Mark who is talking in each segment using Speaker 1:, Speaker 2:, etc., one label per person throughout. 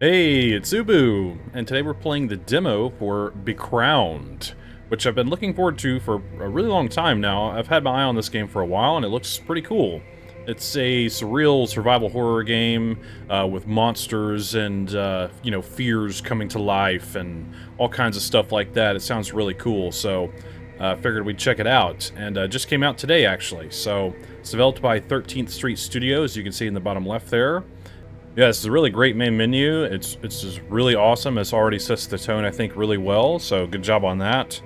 Speaker 1: Hey, it's Ubu, and today we're playing the demo for Becrowned, which I've been looking forward to for a really long time now. I've had my eye on this game for a while, and it looks pretty cool. It's a surreal survival horror game with monsters and, fears coming to life and all kinds of stuff like that. It sounds really cool, so I figured we'd check it out, and it just came out today, actually. So it's developed by 13th Street Studios, you can see in the bottom left there. Yeah, it's a really great main menu. It's just really awesome. It's already sets the tone, I think, really well, so good job on that.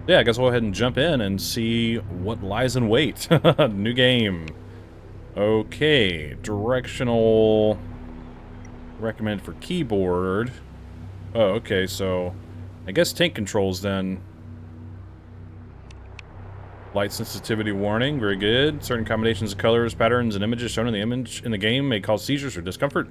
Speaker 1: Yeah, I guess we'll go ahead and jump in and see what lies in wait. New game. Okay, directional recommend for keyboard. Oh, okay, so I guess tank controls then. Light sensitivity warning, very good. Certain combinations of colors, patterns, and images shown in the image in the game may cause seizures or discomfort.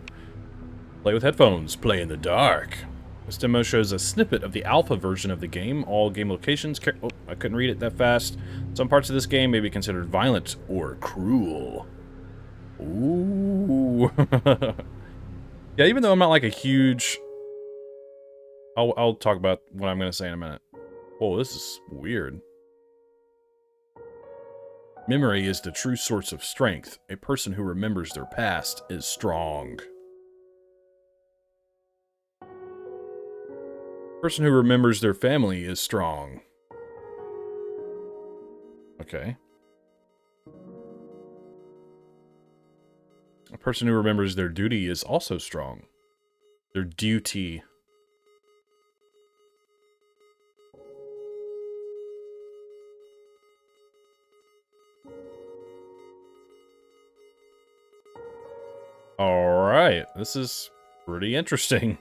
Speaker 1: Play with headphones. Play in the dark. This demo shows a snippet of the alpha version of the game. All game locations... Oh, I couldn't read it that fast. Some parts of this game may be considered violent or cruel. Ooh. Yeah, even though I'm not like a huge... I'll talk about what I'm going to say in a minute. Whoa, this is weird. Memory is the true source of strength. A person who remembers their past is strong. Person who remembers their family is strong. Okay. A person who remembers their duty is also strong. Their duty. Alright, this is pretty interesting.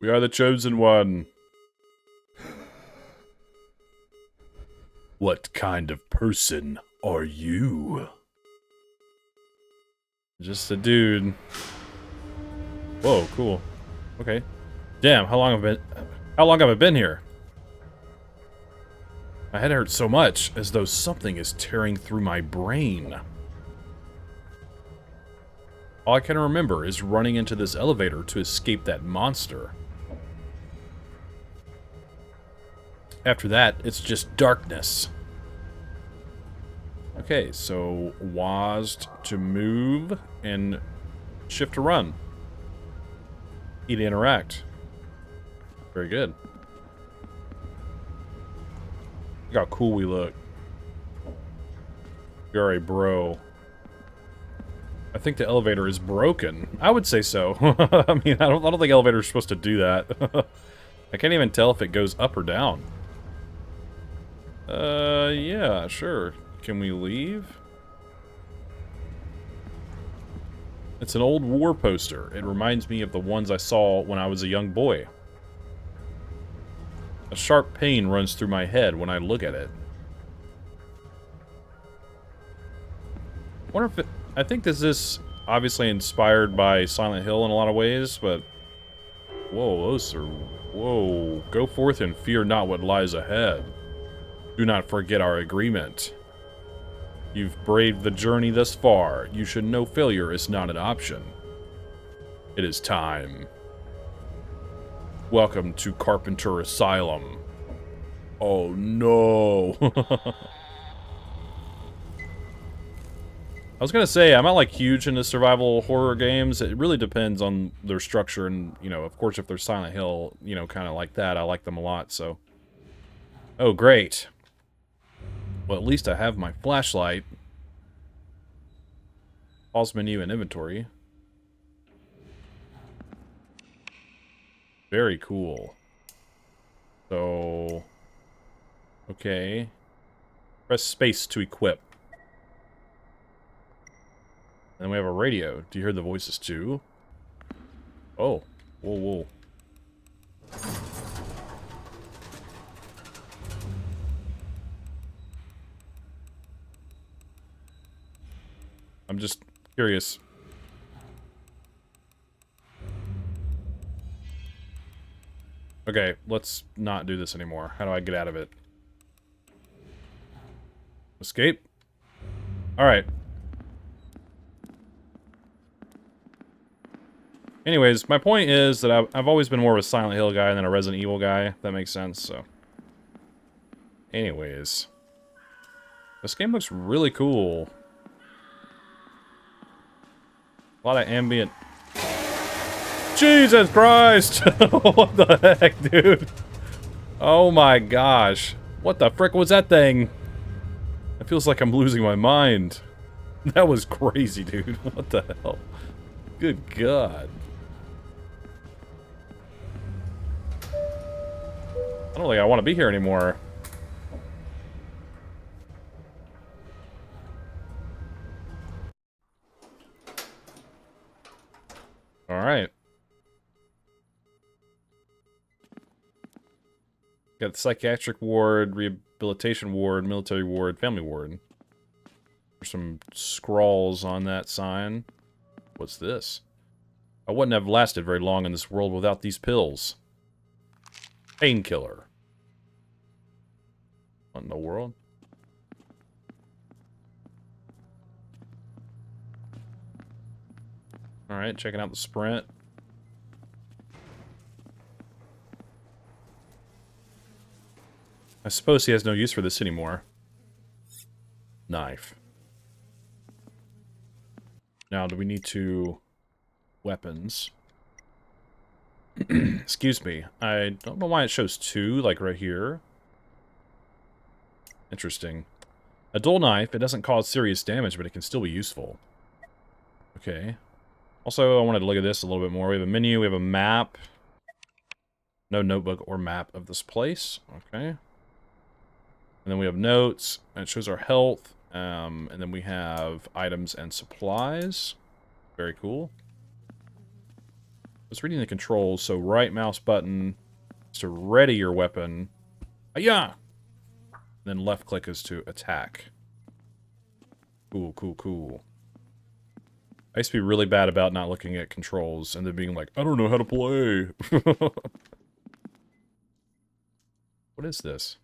Speaker 1: We are the chosen one. What kind of person are you? Just a dude. Whoa, cool. Okay. Damn, how long have I been here? My head hurts so much, as though something is tearing through my brain. All I can remember is running into this elevator to escape that monster. After that, it's just darkness. Okay, so WASD to move and shift to run. E to interact. Very good. Look how cool we look. You're a bro. I think the elevator is broken. I would say so. I mean, I don't think elevators are supposed to do that. I can't even tell if it goes up or down. Yeah, sure. Can we leave? It's an old war poster. It reminds me of the ones I saw when I was a young boy. A sharp pain runs through my head when I look at it. I wonder if it... I think this is obviously inspired by Silent Hill in a lot of ways, but... Whoa, those are... Whoa. Go forth and fear not what lies ahead. Do not forget our agreement. You've braved the journey thus far. You should know failure is not an option. It is time. Welcome to Carpenter Asylum. Oh no. I was gonna say, I'm not like huge into survival horror games. It really depends on their structure and, you know, of course if they're Silent Hill, you know, kind of like that, I like them a lot, so. Oh, great. Well, at least I have my flashlight. Pause menu and inventory. Very cool. So... Okay. Press space to equip. Then we have a radio. Do you hear the voices too? Oh. Whoa, whoa. I'm just curious. Okay, let's not do this anymore. How do I get out of it? Escape? Alright. Anyways, my point is that I've always been more of a Silent Hill guy than a Resident Evil guy, if that makes sense, so. Anyways. This game looks really cool. A lot of ambient... Jesus Christ! What the heck, dude? Oh my gosh. What the frick was that thing? It feels like I'm losing my mind. That was crazy, dude. What the hell? Good God. I don't think I want to be here anymore. Alright. Got the psychiatric ward, rehabilitation ward, military ward, family ward. There's some scrawls on that sign. What's this? I wouldn't have lasted very long in this world without these pills. Painkiller. What in the world? Alright, checking out the sprint. I suppose he has no use for this anymore. Knife. Now, do we need to... Weapons. Excuse me. I don't know why it shows 2, like right here. Interesting. A dull knife, it doesn't cause serious damage, but it can still be useful. Okay. Also, I wanted to look at this a little bit more. We have a menu, we have a map. No notebook or map of this place. Okay. And then we have notes, and it shows our health. And then we have items and supplies. Very cool. I was reading the controls, so right mouse button is to ready your weapon. Yeah. Then left click is to attack. Cool, cool, cool. I used to be really bad about not looking at controls and then being like, I don't know how to play. What is this?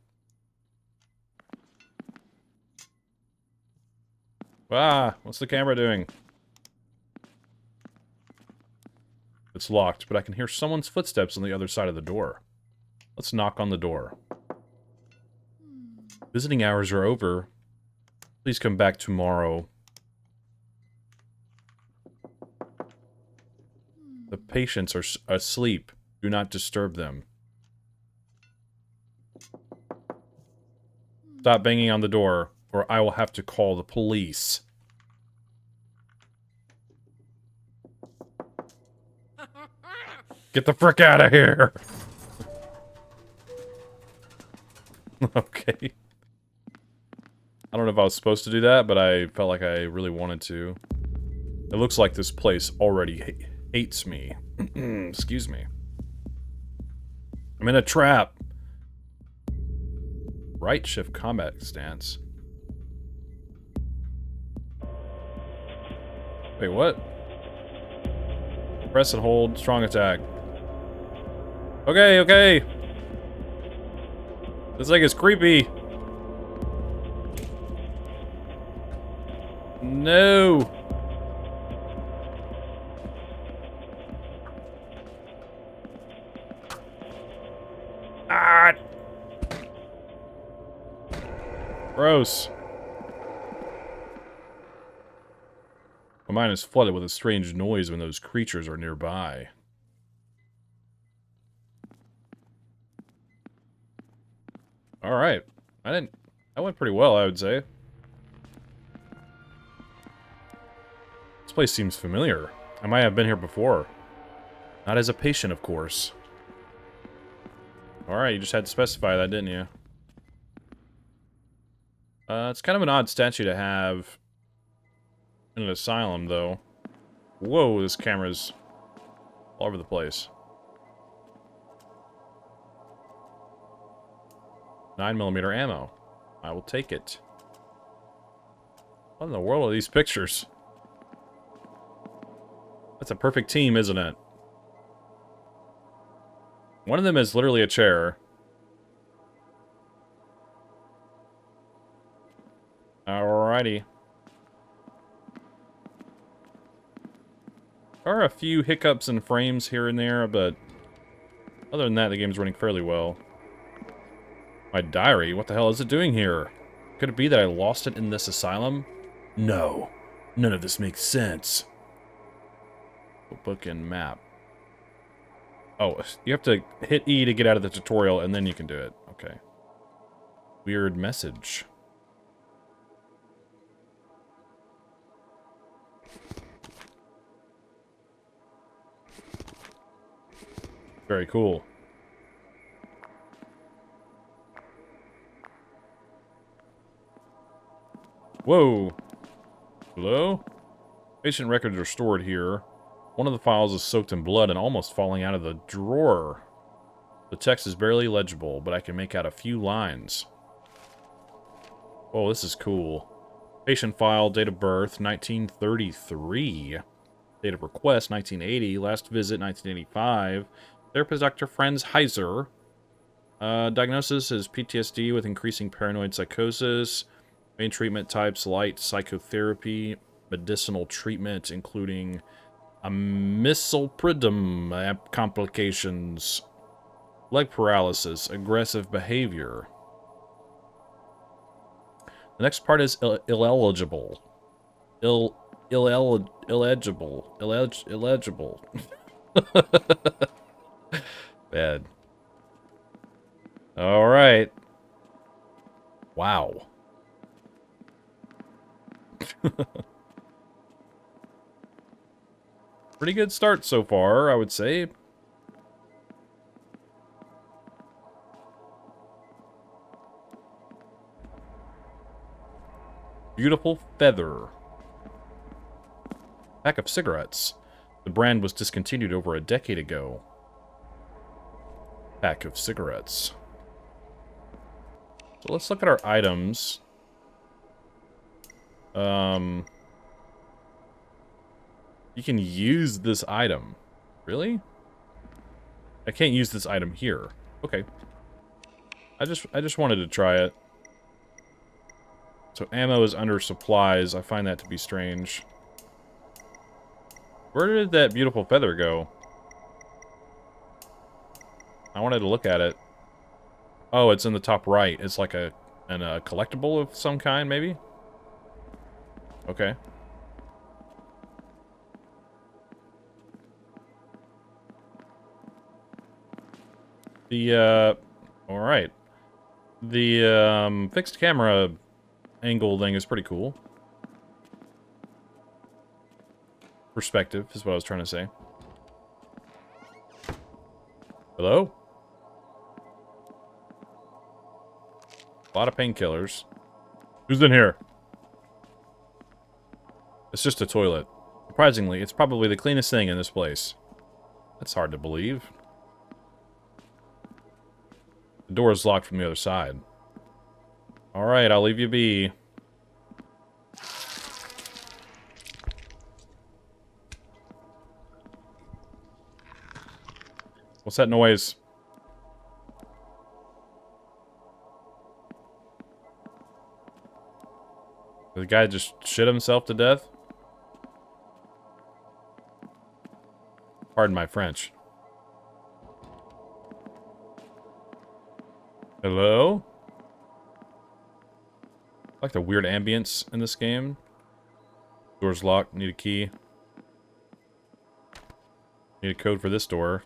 Speaker 1: Ah, what's the camera doing? It's locked, but I can hear someone's footsteps on the other side of the door. Let's knock on the door. Visiting hours are over. Please come back tomorrow. The patients are asleep. Do not disturb them. Stop banging on the door, or I will have to call the police. Get the frick out of here! Okay. I don't know if I was supposed to do that, but I felt like I really wanted to. It looks like this place already hates me. Excuse me. I'm in a trap. Right shift combat stance. Wait, what? Press and hold, strong attack. Okay, okay. This thing is creepy. No. Ah. Gross. My mind is flooded with a strange noise when those creatures are nearby. Alright. That went pretty well, I would say. This place seems familiar. I might have been here before. Not as a patient, of course. Alright, you just had to specify that, didn't you? It's kind of an odd statue to have in an asylum, though. Whoa, this camera's all over the place. 9mm ammo. I will take it. What in the world are these pictures? That's a perfect team, isn't it? One of them is literally a chair. Alrighty. There are a few hiccups and frames here and there, but other than that, the game's running fairly well. My diary? What the hell is it doing here? Could it be that I lost it in this asylum? No. None of this makes sense. Book and map. Oh, you have to hit E to get out of the tutorial, and then you can do it. Okay. Weird message. Very cool. Whoa. Hello? Patient records are stored here. One of the files is soaked in blood and almost falling out of the drawer. The text is barely legible, but I can make out a few lines. Oh, this is cool. Patient file, date of birth, 1933. Date of request, 1980. Last visit, 1985. Therapist Dr. Franz Heiser. Diagnosis is PTSD with increasing paranoid psychosis. Main treatment types, light psychotherapy. Medicinal treatment, including amisulpridum complications. Leg paralysis, aggressive behavior. The next part is illegible. Illegible. Bad. Alright. Wow. Pretty good start so far, I would say. Beautiful feather. Pack of cigarettes. The brand was discontinued over a decade ago. Pack of cigarettes. So let's look at our items. You can use this item. Really? I can't use this item here. Okay. I just wanted to try it. So ammo is under supplies. I find that to be strange. Where did that beautiful feather go? I wanted to look at it. Oh, it's in the top right. It's like a collectible of some kind, maybe? Okay. Alright. The, fixed camera angle thing is pretty cool. Perspective is what I was trying to say. Hello? A lot of painkillers. Who's in here? It's just a toilet. Surprisingly, it's probably the cleanest thing in this place. That's hard to believe. The door is locked from the other side. Alright, I'll leave you be. What's that noise? Did the guy just shit himself to death? Pardon my French. Hello? I like the weird ambience in this game. Door's locked. Need a key. Need a code for this door.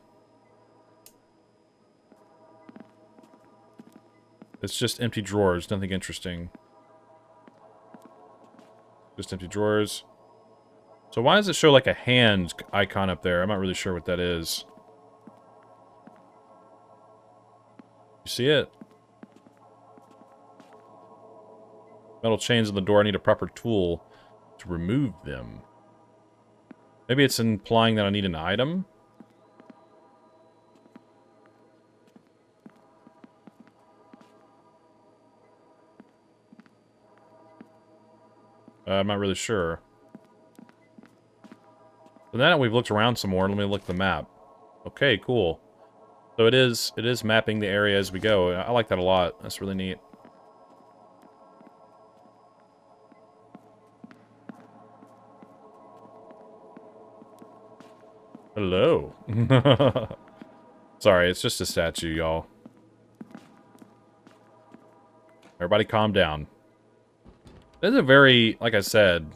Speaker 1: It's just empty drawers. Nothing interesting. Just empty drawers. So why does it show like a hand icon up there? I'm not really sure what that is. You see it? Metal chains on the door. I need a proper tool to remove them. Maybe it's implying that I need an item? I'm not really sure. So now that we've looked around some more, let me look at the map. Okay, cool. So it is mapping the area as we go. I like that a lot. That's really neat. Hello. Sorry, it's just a statue, y'all. Everybody calm down. This is a very, like I said,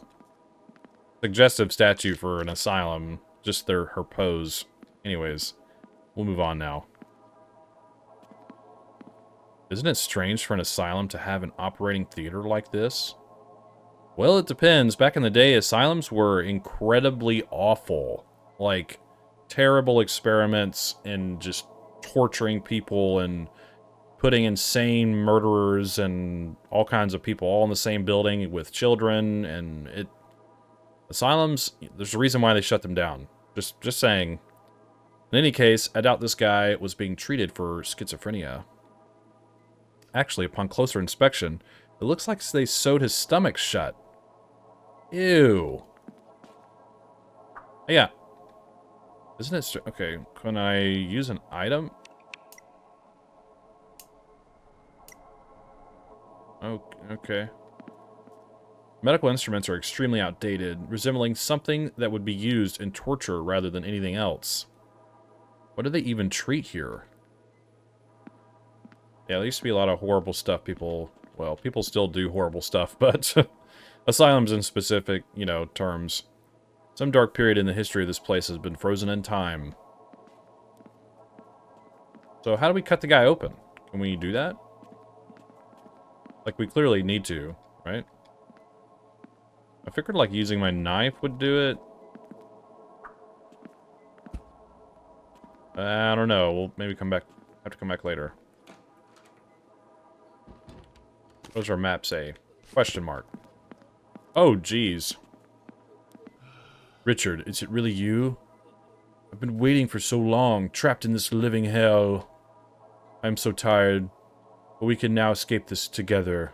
Speaker 1: suggestive statue for an asylum. Just her pose. Anyways, we'll move on now. Isn't it strange for an asylum to have an operating theater like this? Well, it depends. Back in the day, asylums were incredibly awful. Like, terrible experiments and just torturing people and putting insane murderers and all kinds of people all in the same building with children, and asylums, there's a reason why they shut them down. Just saying. In any case, I doubt this guy was being treated for schizophrenia. Actually, upon closer inspection, it looks like they sewed his stomach shut. Ew. Yeah. Isn't it... Okay, can I use an item? Oh, okay. Medical instruments are extremely outdated, resembling something that would be used in torture rather than anything else. What do they even treat here? Yeah, there used to be a lot of horrible stuff people... Well, people still do horrible stuff, but... asylums in specific, you know, terms. Some dark period in the history of this place has been frozen in time. So how do we cut the guy open? Can we do that? Like, we clearly need to, right? I figured, like, using my knife would do it. I don't know. We'll maybe come back. Have to come back later. What does our map say? Question mark. Oh, geez. Richard, is it really you? I've been waiting for so long, trapped in this living hell. I'm so tired, but we can now escape this together.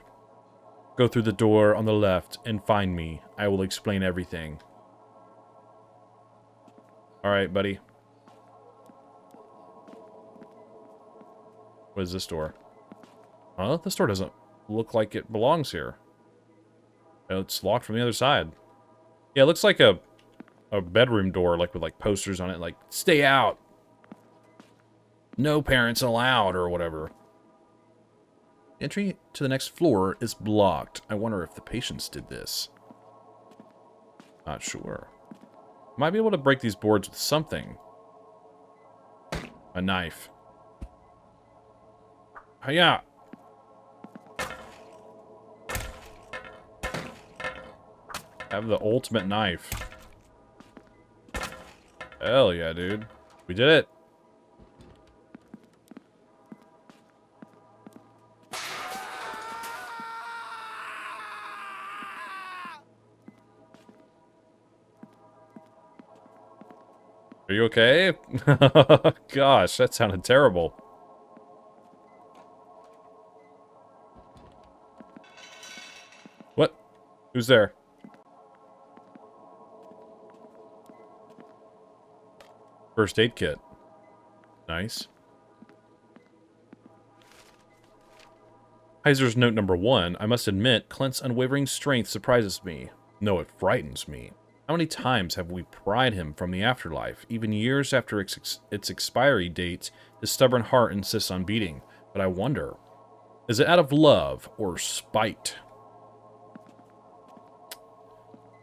Speaker 1: Go through the door on the left and find me. I will explain everything. Alright, buddy. What is this door? Huh? This door doesn't look like it belongs here. It's locked from the other side. Yeah, it looks like a bedroom door, like with like posters on it, like, stay out. No parents allowed, or whatever. Entry to the next floor is blocked. I wonder if the patients did this. Not sure. Might be able to break these boards with something. A knife. Hiya! Have the ultimate knife. Hell yeah, dude. We did it. Are you okay? Gosh, that sounded terrible. What? Who's there? First aid kit. Nice. Heiser's note number 1. I must admit, Clint's unwavering strength surprises me. No, it frightens me. How many times have we pried him from the afterlife? Even years after its expiry date, his stubborn heart insists on beating. But I wonder, is it out of love or spite?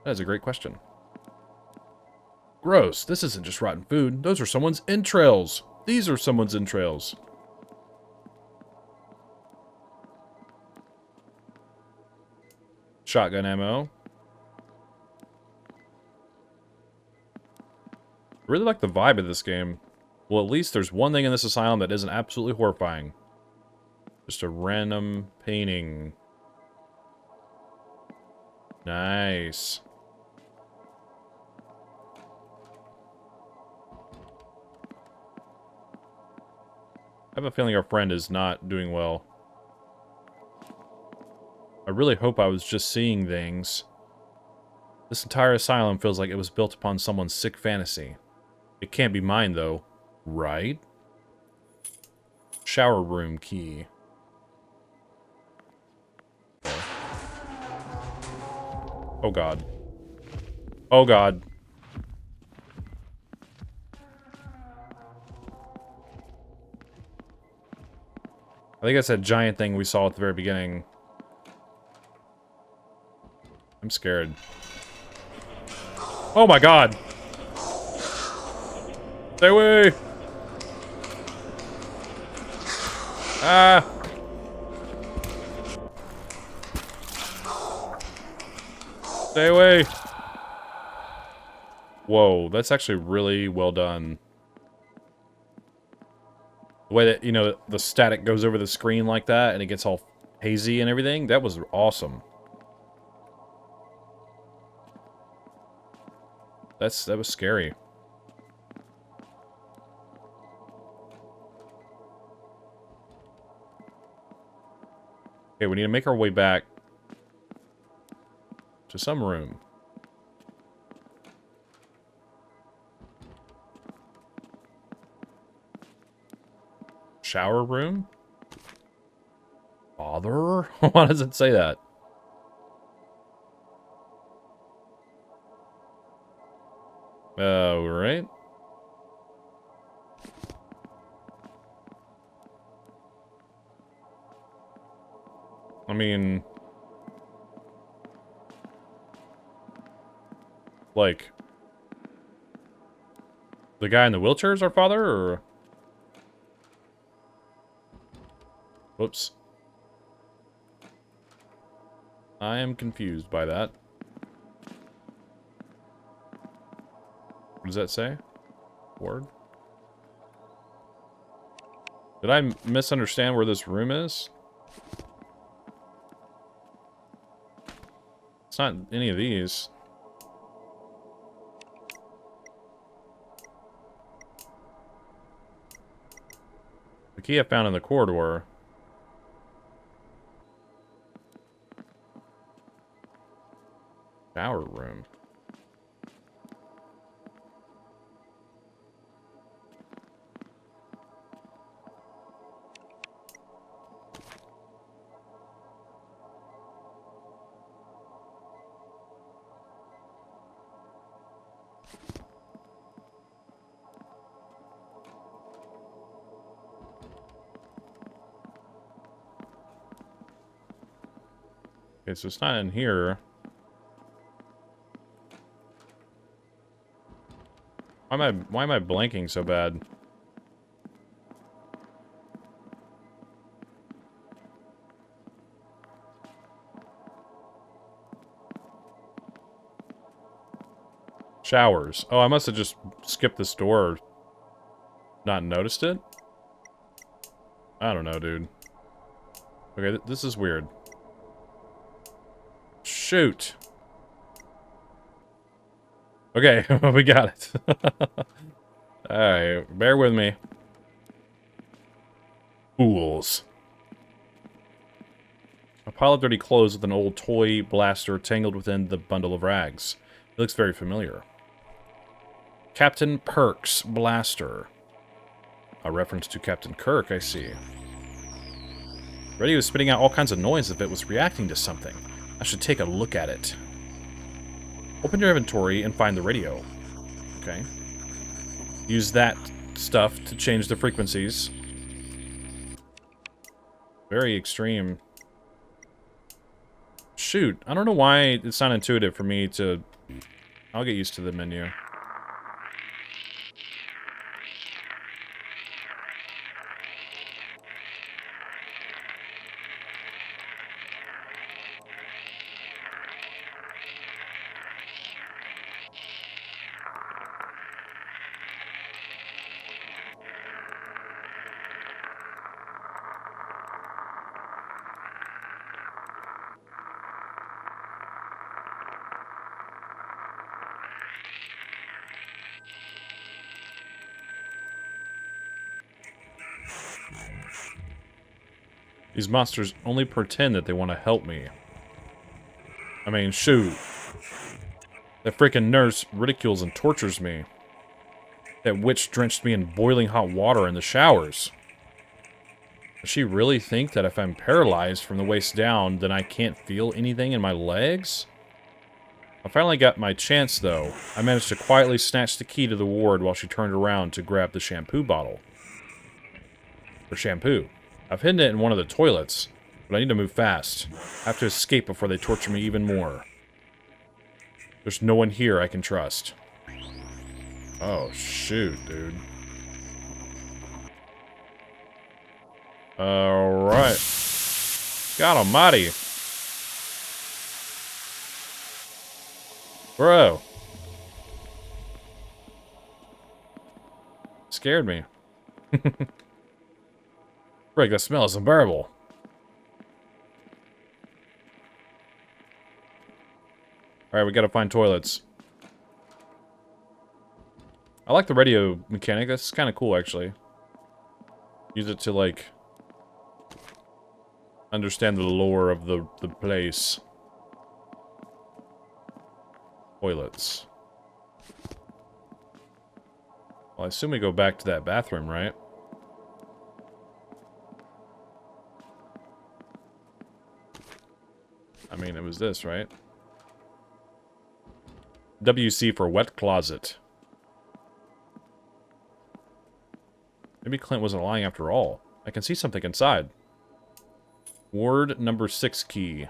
Speaker 1: That is a great question. Gross. This isn't just rotten food. Those are someone's entrails. These are someone's entrails. Shotgun ammo. I really like the vibe of this game. Well, at least there's one thing in this asylum that isn't absolutely horrifying. Just a random painting. Nice. I have a feeling our friend is not doing well. I really hope I was just seeing things. This entire asylum feels like it was built upon someone's sick fantasy. It can't be mine, though. Right? Shower room key. Okay. Oh god. Oh god. I think that's that giant thing we saw at the very beginning. I'm scared. Oh my god! Stay away! Ah! Stay away! Whoa, that's actually really well done. The way that, you know, the static goes over the screen like that and it gets all hazy and everything, that was awesome. That was scary. Okay, we need to make our way back to some room. Shower room? Father? Why does it say that? Right. I mean, like, the guy in the wheelchair is our father, or? Whoops. I am confused by that. What does that say? Word? Did I misunderstand where this room is? It's not any of these. The key I found in the corridor. Shower room. Okay, so it's not in here. Why am I blanking so bad? Showers. Oh, I must have just skipped this door or not noticed it. I don't know, dude. Okay, this is weird. Shoot. Okay, we got it. Alright, bear with me. Fools. A pile of dirty clothes with an old toy blaster tangled within the bundle of rags. It looks very familiar. Captain Perk's blaster. A reference to Captain Kirk, I see. The radio is spitting out all kinds of noise as if it was reacting to something. I should take a look at it. Open your inventory and find the radio. Okay. Use that stuff to change the frequencies. Very extreme. Shoot, I don't know why it's not intuitive for me to... I'll get used to the menu. These monsters only pretend that they want to help me. I mean, shoot. That freaking nurse ridicules and tortures me. That witch drenched me in boiling hot water in the showers. Does she really think that if I'm paralyzed from the waist down, then I can't feel anything in my legs? I finally got my chance, though. I managed to quietly snatch the key to the ward while she turned around to grab the shampoo bottle. For shampoo. I've hidden it in one of the toilets, but I need to move fast. I have to escape before they torture me even more. There's no one here I can trust. Oh, shoot, dude. Alright. God almighty. Bro. Scared me. Frick, that smell is unbearable. Alright, we gotta find toilets. I like the radio mechanic. That's kind of cool, actually. Use it to, like, understand the lore of the place. Toilets. Well, I assume we go back to that bathroom, right? I mean, it was this, right? WC for wet closet. Maybe Clint wasn't lying after all. I can see something inside. Ward number 6 key.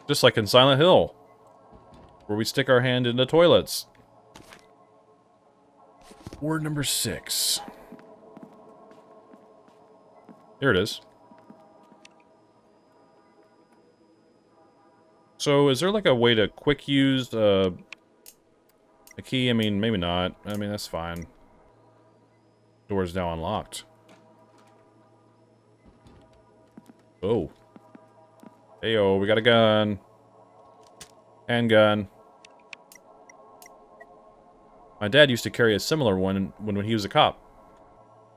Speaker 1: Just like in Silent Hill, where we stick our hand into toilets. Ward number 6. Here it is. So, is there like a way to quick use a key? I mean, maybe not. I mean, that's fine. Door's now unlocked. Oh. Heyo, we got a gun. Handgun. My dad used to carry a similar one when he was a cop.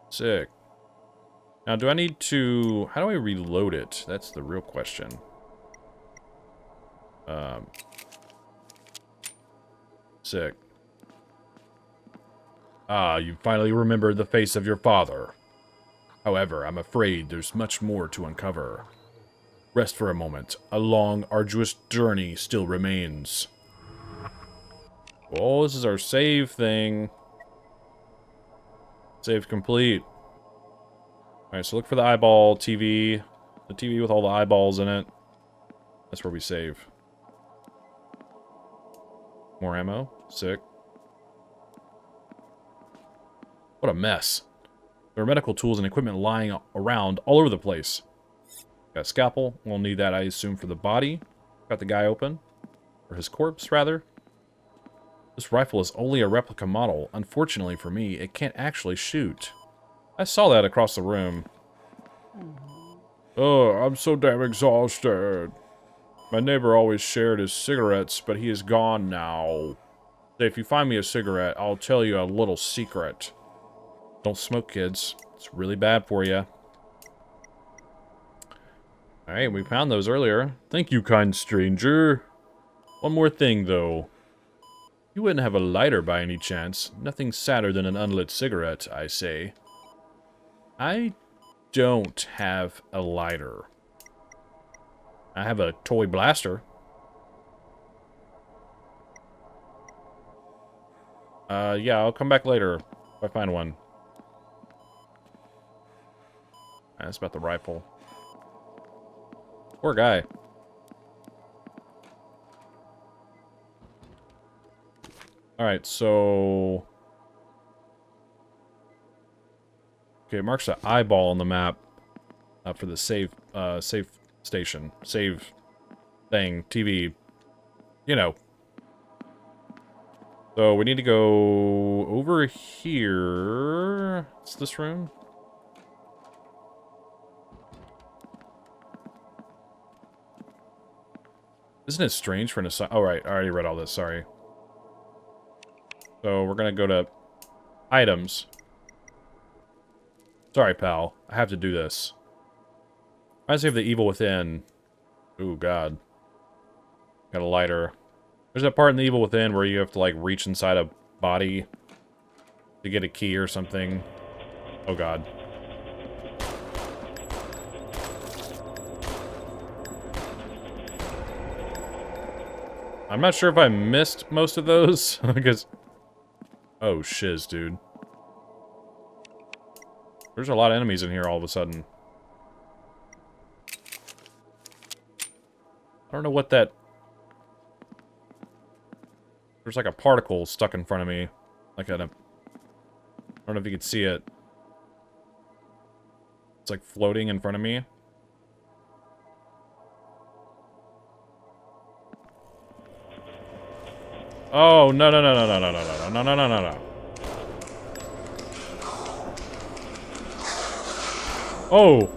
Speaker 1: Sick. Now, do I need to... How do I reload it? That's the real question. Sick. Ah, you finally remembered the face of your father. However, I'm afraid there's much more to uncover. Rest for a moment. A long, arduous journey still remains. Oh, this is our save thing. Save complete. Alright, so look for the eyeball TV. The TV with all the eyeballs in it. That's where we save. More ammo. Sick. What a mess. There are medical tools and equipment lying around all over the place. Got a scalpel. We'll need that, I assume, for the body. Got the guy open. Or his corpse, rather. This rifle is only a replica model. Unfortunately for me, it can't actually shoot. I saw that across the room. Oh, I'm so damn exhausted. My neighbor always shared his cigarettes, but he is gone now. If you find me a cigarette, I'll tell you a little secret. Don't smoke, kids. It's really bad for you. Alright, we found those earlier. Thank you, kind stranger. One more thing, though. You wouldn't have a lighter by any chance. Nothing sadder than an unlit cigarette, I say. I don't have a lighter. I have a toy blaster. Yeah, I'll come back later if I find one. That's about the rifle. Poor guy. Alright, so... Okay, it marks an eyeball on the map for the save station. Save thing. TV. You know. So, we need to go over here. It's this room? Isn't it strange for an asylum? Oh, right. I already read all this. Sorry. So, we're going to go to items. Sorry, pal. I have to do this. Reminds me of the evil within. Ooh, God. Got a lighter. There's that part in the evil within where you have to, like, reach inside a body to get a key or something. Oh god. I'm not sure if I missed most of those, because... Oh, shiz, dude. There's a lot of enemies in here all of a sudden. I don't know what that... There's like a particle stuck in front of me. Like a... I don't know if you can see it. It's like floating in front of me. Oh, no, no, no, no, no, no, no, no, no, no, no, no. Oh.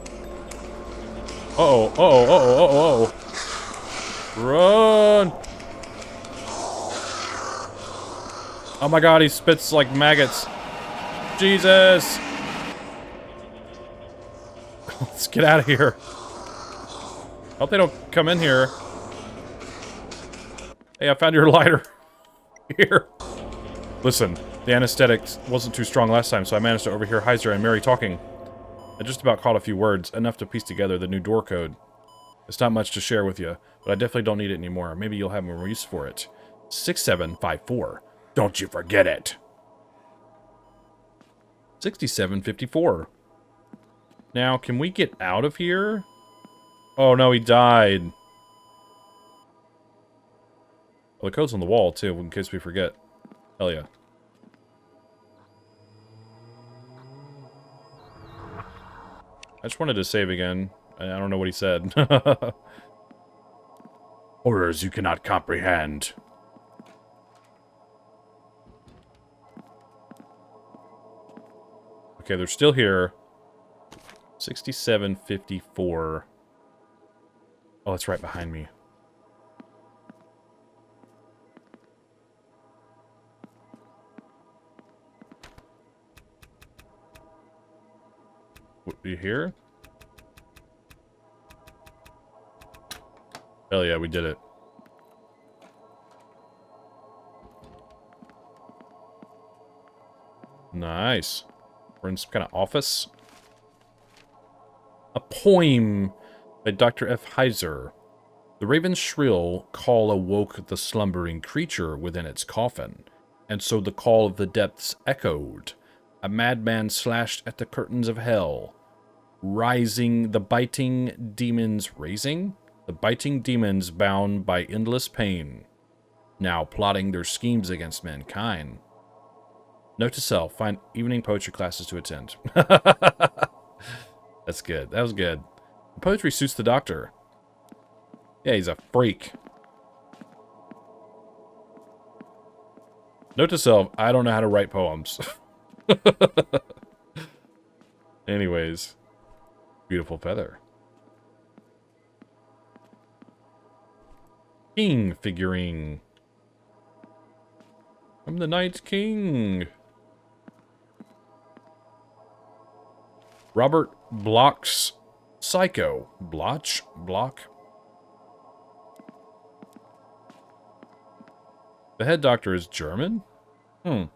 Speaker 1: Uh-oh, uh-oh, uh-oh, uh-oh. Run! Oh my god, he spits like maggots. Jesus! Let's get out of here. Hope they don't come in here. Hey, I found your lighter. Here. Listen, the anesthetic wasn't too strong last time, so I managed to overhear Heiser and Mary talking. I just about caught a few words, enough to piece together the new door code. It's not much to share with you, but I definitely don't need it anymore. Maybe you'll have more use for it. 6754. Don't you forget it. 6754. Now, can we get out of here? Oh no, he died. Well, the code's on the wall, too, in case we forget. Hell yeah. I just wanted to save again. I don't know what he said. Horrors you cannot comprehend. Okay, they're still here. 6754. Oh, it's right behind me. You here? Hell yeah, we did it. Nice. We're in some kind of office. A poem by Dr. F. Heiser. The raven's shrill call awoke the slumbering creature within its coffin, and so the call of the depths echoed. A madman slashed at the curtains of hell. Rising, the biting demons raising? The biting demons bound by endless pain. Now plotting their schemes against mankind. Note to self, find evening poetry classes to attend. That's good. That was good. The poetry suits the doctor. Yeah, he's a freak. Note to self, I don't know how to write poems. Anyways. Beautiful feather. King figurine. I'm the Night King. Robert Bloch's Psycho. Bloch? The head doctor is German? I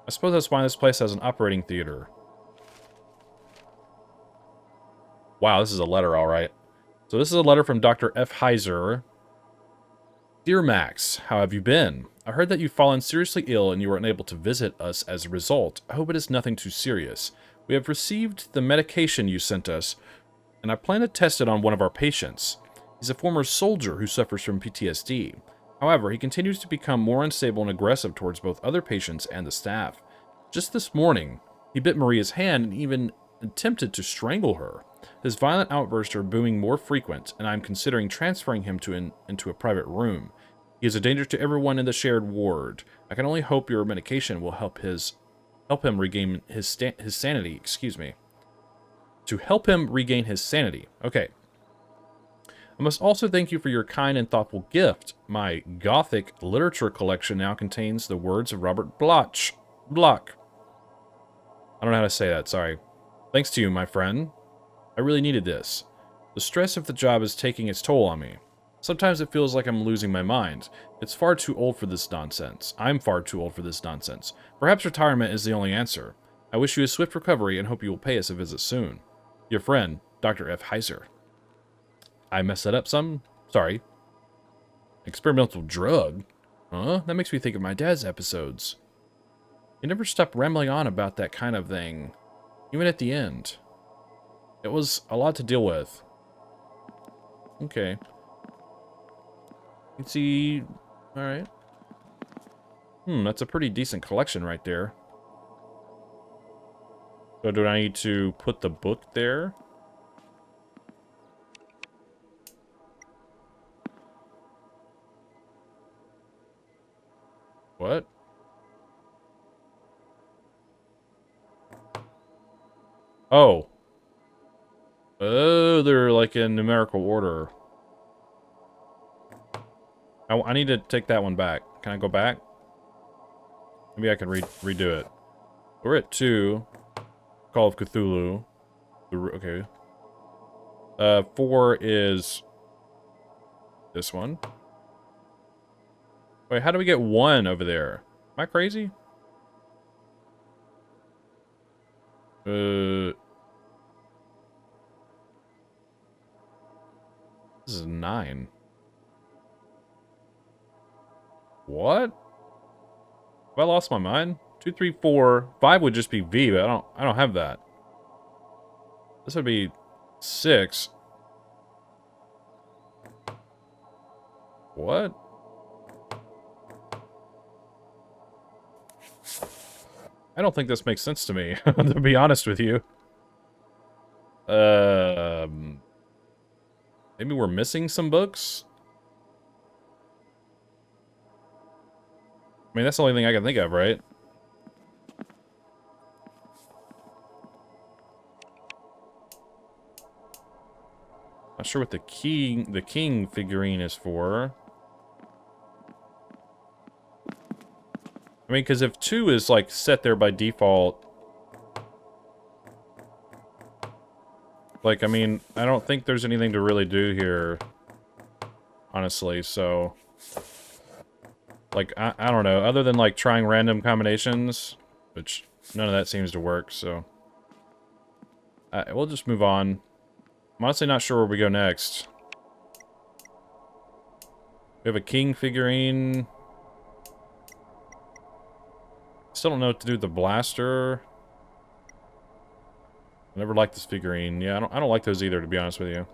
Speaker 1: suppose that's why this place has an operating theater. Wow, this is a letter, alright. So this is a letter from Dr. F. Heiser. Dear Max, how have you been? I heard that you've fallen seriously ill and you were unable to visit us as a result. I hope it is nothing too serious. We have received the medication you sent us, and I plan to test it on one of our patients. He's a former soldier who suffers from PTSD. However, he continues to become more unstable and aggressive towards both other patients and the staff. Just this morning, he bit Maria's hand and even attempted to strangle her. His violent outbursts are becoming more frequent, and I'm considering transferring him into a private room. He is a danger to everyone in the shared ward. I can only hope your medication will help him regain his sanity. Excuse me. To help him regain his sanity. Okay. I must also thank you for your kind and thoughtful gift. My Gothic literature collection now contains the words of Robert Bloch. I don't know how to say that, sorry. Thanks to you, my friend. I really needed this. The stress of the job is taking its toll on me. Sometimes it feels like I'm losing my mind. It's far too old for this nonsense. I'm far too old for this nonsense. Perhaps retirement is the only answer. I wish you a swift recovery and hope you will pay us a visit soon. Your friend, Dr. F. Heiser. I messed that up some? Sorry. Experimental drug? Huh? That makes me think of my dad's episodes. He never stopped rambling on about that kind of thing, even at the end. It was a lot to deal with. Okay. Let's see. Alright. That's a pretty decent collection right there. So do I need to put the book there? What? Oh. Oh, they're like in numerical order. I need to take that one back. Can I go back? Maybe I can redo it. We're at 2. Call of Cthulhu. Okay. 4 is this one. Wait, how do we get 1 over there? Am I crazy? This is 9. What? Have I lost my mind? 2, 3, 4. 5 would just be V, but I don't have that. This would be 6. What? I don't think this makes sense to me, to be honest with you. Maybe we're missing some books? I mean, that's the only thing I can think of, right? Not sure what the king figurine is for. I mean, because if 2 is, like, set there by default... Like, I mean, I don't think there's anything to really do here. Honestly, so... Like, I don't know. Other than, like, trying random combinations, which none of that seems to work, so... we'll just move on. I'm honestly not sure where we go next. We have a king figurine. Still don't know what to do with the blaster. I never liked this figurine. Yeah, I don't like those either, to be honest with you.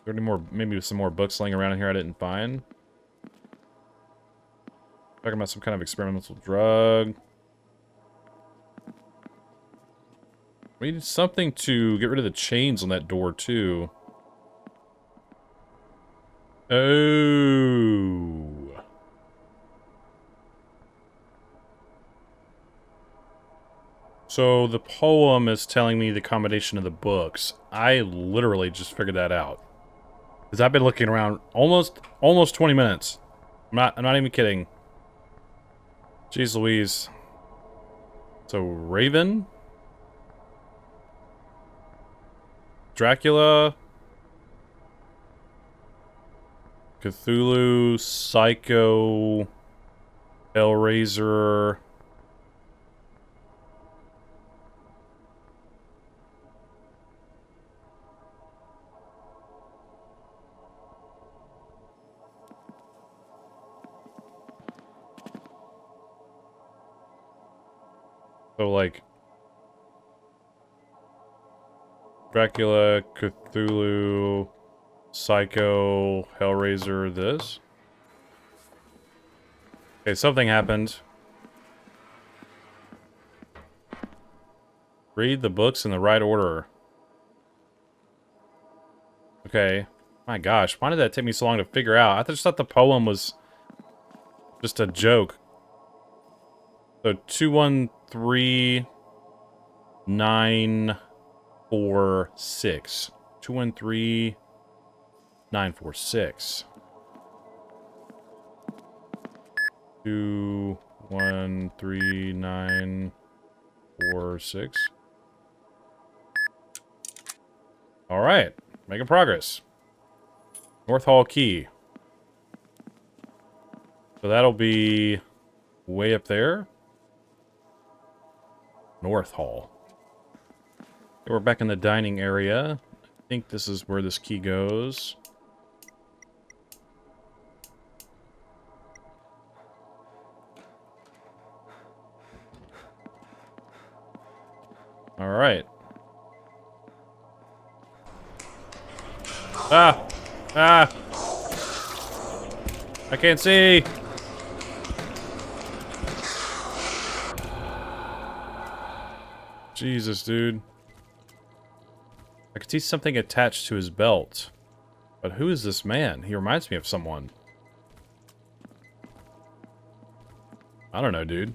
Speaker 1: There any more, maybe some more books laying around here I didn't find? Talking about some kind of experimental drug. We need something to get rid of the chains on that door, too. Oh. So the poem is telling me the combination of the books. I literally just figured that out. Because I've been looking around almost 20 minutes. I'm not even kidding. Jeez Louise. So, Raven? Dracula? Cthulhu? Psycho? Hellraiser? So, like... Dracula, Cthulhu, Psycho, Hellraiser, this? Okay, something happened. Read the books in the right order. Okay. My gosh, why did that take me so long to figure out? I just thought the poem was just a joke. So 213946. 213946. 213946. Alright. Making progress. North Hall Key. So that'll be way up there. North Hall. Okay, we're back in the dining area. I think this is where this key goes. Alright. Ah! Ah! I can't see! Jesus, dude. I could see something attached to his belt. But who is this man? He reminds me of someone. I don't know, dude.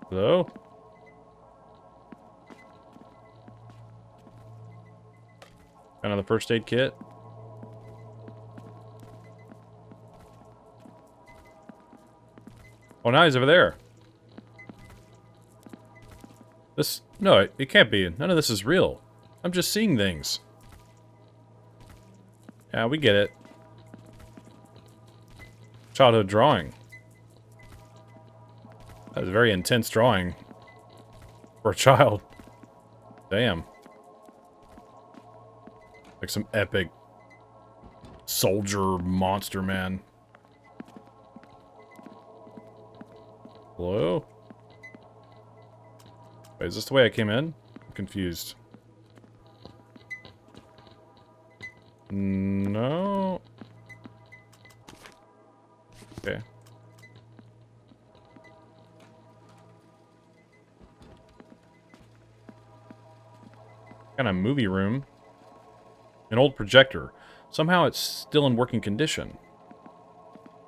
Speaker 1: Hello? Another first aid kit. Oh, now he's over there. This... No, it can't be. None of this is real. I'm just seeing things. Yeah, we get it. Childhood drawing. That was a very intense drawing. For a child. Damn. Like some epic soldier monster man. Hello? Wait, is this the way I came in? I'm confused. No. Okay. Kind of movie room. An old projector. Somehow it's still in working condition.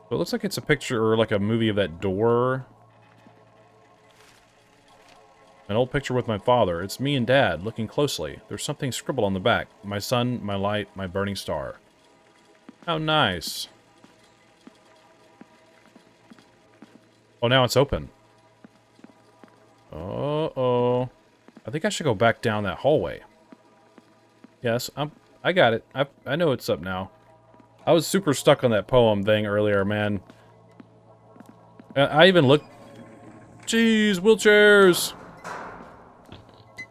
Speaker 1: So it looks like it's a picture or like a movie of that door. An old picture with my father. It's me and Dad, looking closely. There's something scribbled on the back. My sun, my light, my burning star. How nice. Oh, now it's open. Uh-oh. I think I should go back down that hallway. Yes, I got it. I know it's up now. I was super stuck on that poem thing earlier, man. I even looked... Jeez, wheelchairs!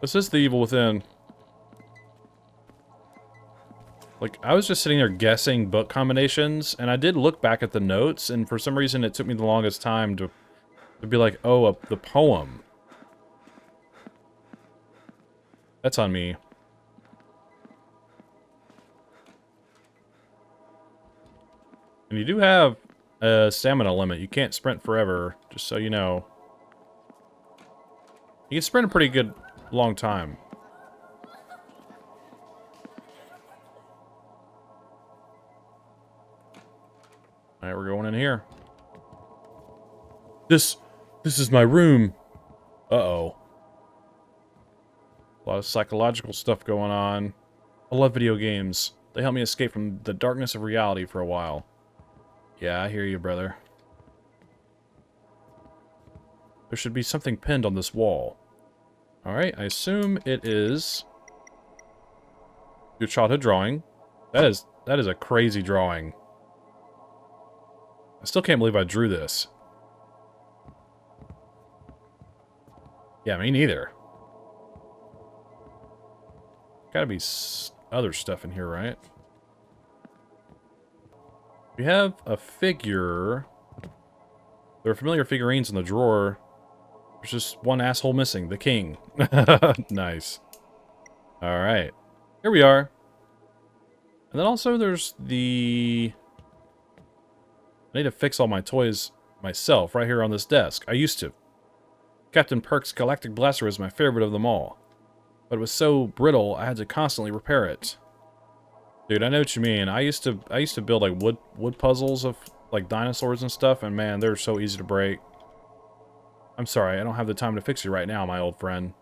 Speaker 1: This is the evil within. Like, I was just sitting there guessing book combinations, and I did look back at the notes, and for some reason it took me the longest time to be like, oh, the poem. That's on me. And you do have a stamina limit. You can't sprint forever, just so you know. You can sprint a pretty good long time. Alright, we're going in here. This is my room. Uh-oh. A lot of psychological stuff going on. I love video games. They help me escape from the darkness of reality for a while. Yeah, I hear you, brother. There should be something pinned on this wall. Alright, I assume it is your childhood drawing. That is a crazy drawing. I still can't believe I drew this. Yeah, me neither. Gotta be other stuff in here, right? We have a figure. There are familiar figurines in the drawer. There's just one asshole missing, the king. Nice. Alright. Here we are. And then also there's the... I need to fix all my toys myself right here on this desk. I used to. Captain Perk's Galactic Blaster is my favorite of them all. But it was so brittle, I had to constantly repair it. Dude, I know what you mean. I used to build like wood puzzles of like dinosaurs and stuff, and man, they're so easy to break. I'm sorry, I don't have the time to fix you right now, my old friend.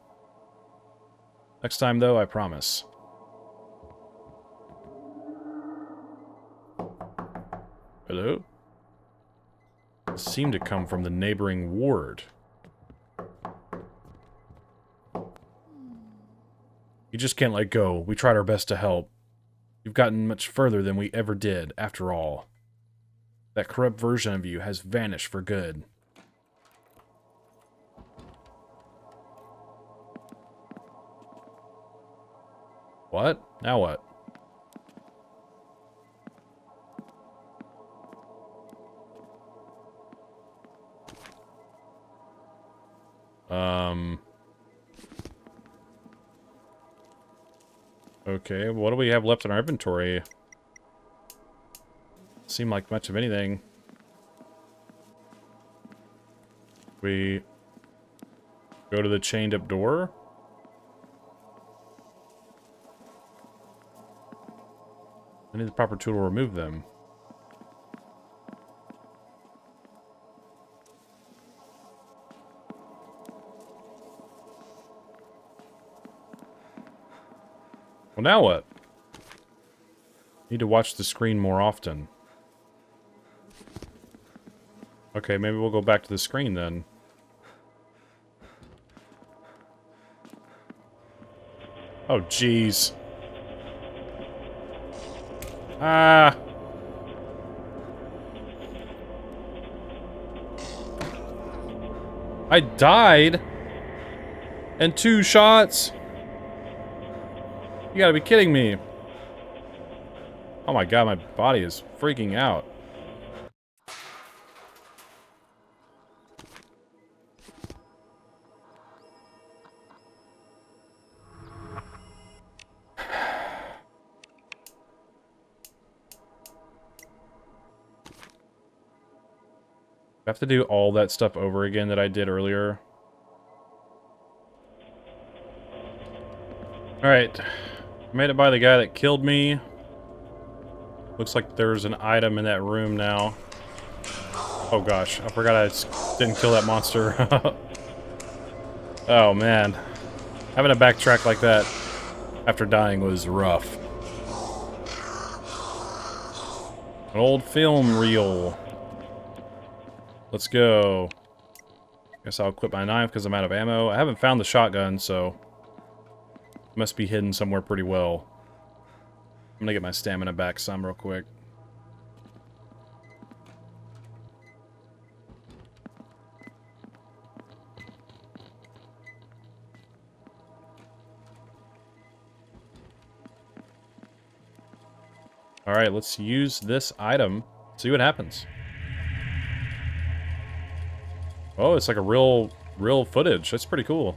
Speaker 1: Next time, though, I promise. Hello? seem to come from the neighboring ward. You just can't let go. We tried our best to help. You've gotten much further than we ever did, after all. That corrupt version of you has vanished for good. What? Now what? Okay, what do we have left in our inventory? Seem like much of anything. We go to the chained up door. I need the proper tool to remove them. Well, now what? Need to watch the screen more often. Okay, maybe we'll go back to the screen then. Oh, jeez. Ah! I died? In 2 shots? You gotta be kidding me. Oh my god, my body is freaking out. I have to do all that stuff over again that I did earlier. Alright. Made it by the guy that killed me. Looks like there's an item in that room now. Oh gosh, I forgot I didn't kill that monster. Oh man. Having to backtrack like that after dying was rough. An old film reel. Let's go. Guess I'll equip my knife because I'm out of ammo. I haven't found the shotgun, so it must be hidden somewhere pretty well. I'm gonna get my stamina back some real quick. Alright, let's use this item. See what happens. Oh, it's like a real footage. That's pretty cool.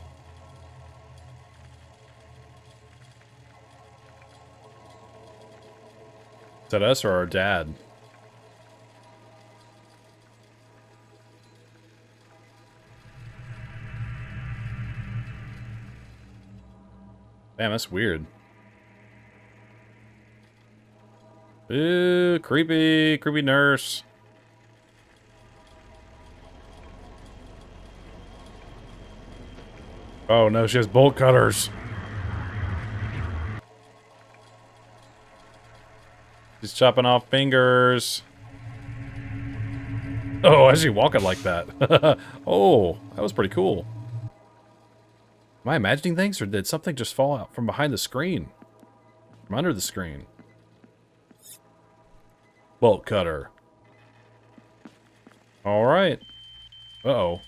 Speaker 1: Is that us or our dad? Damn, that's weird. Ooh, creepy nurse. Oh no, she has bolt cutters. She's chopping off fingers. Oh, why is she walking like that? Oh, that was pretty cool. Am I imagining things, or did something just fall out from behind the screen? From under the screen? Bolt cutter. Alright. Uh-oh.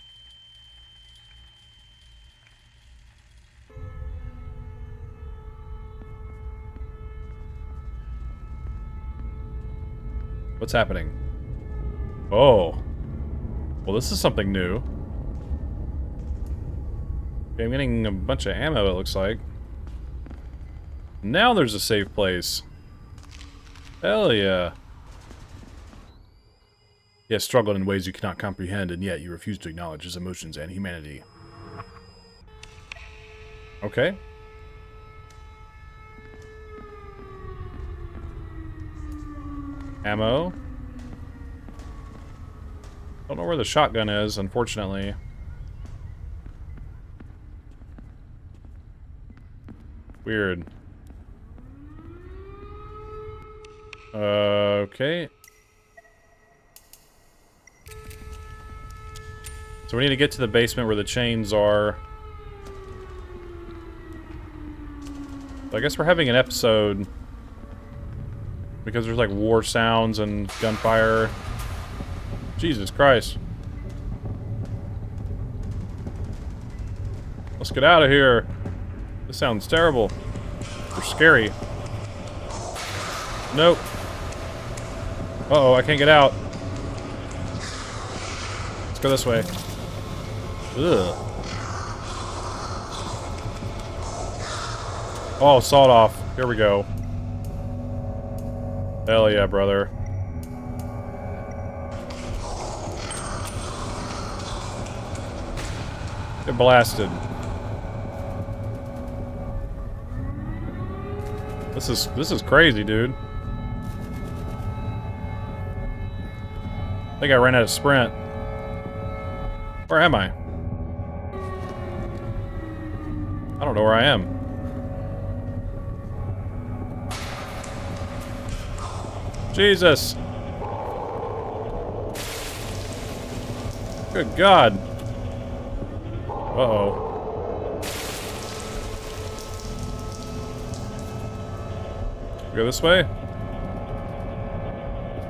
Speaker 1: What's happening? Oh. Well, this is something new. Okay, I'm getting a bunch of ammo, it looks like. Now there's a safe place. Hell yeah. He has struggled in ways you cannot comprehend, and yet you refuse to acknowledge his emotions and humanity. Okay. Ammo. Don't know where the shotgun is, unfortunately. Weird. Okay. So we need to get to the basement where the chains are. I guess we're having an episode because there's like war sounds and gunfire. Jesus Christ. Let's get out of here. This sounds terrible. Or scary. Nope. Uh-oh, I can't get out. Let's go this way. Ugh. Oh, sawed off. Here we go. Hell yeah, brother. Get blasted. This is crazy, dude. I think I ran out of sprint. Where am I? I don't know where I am. Jesus! Good God! Uh-oh. Go this way?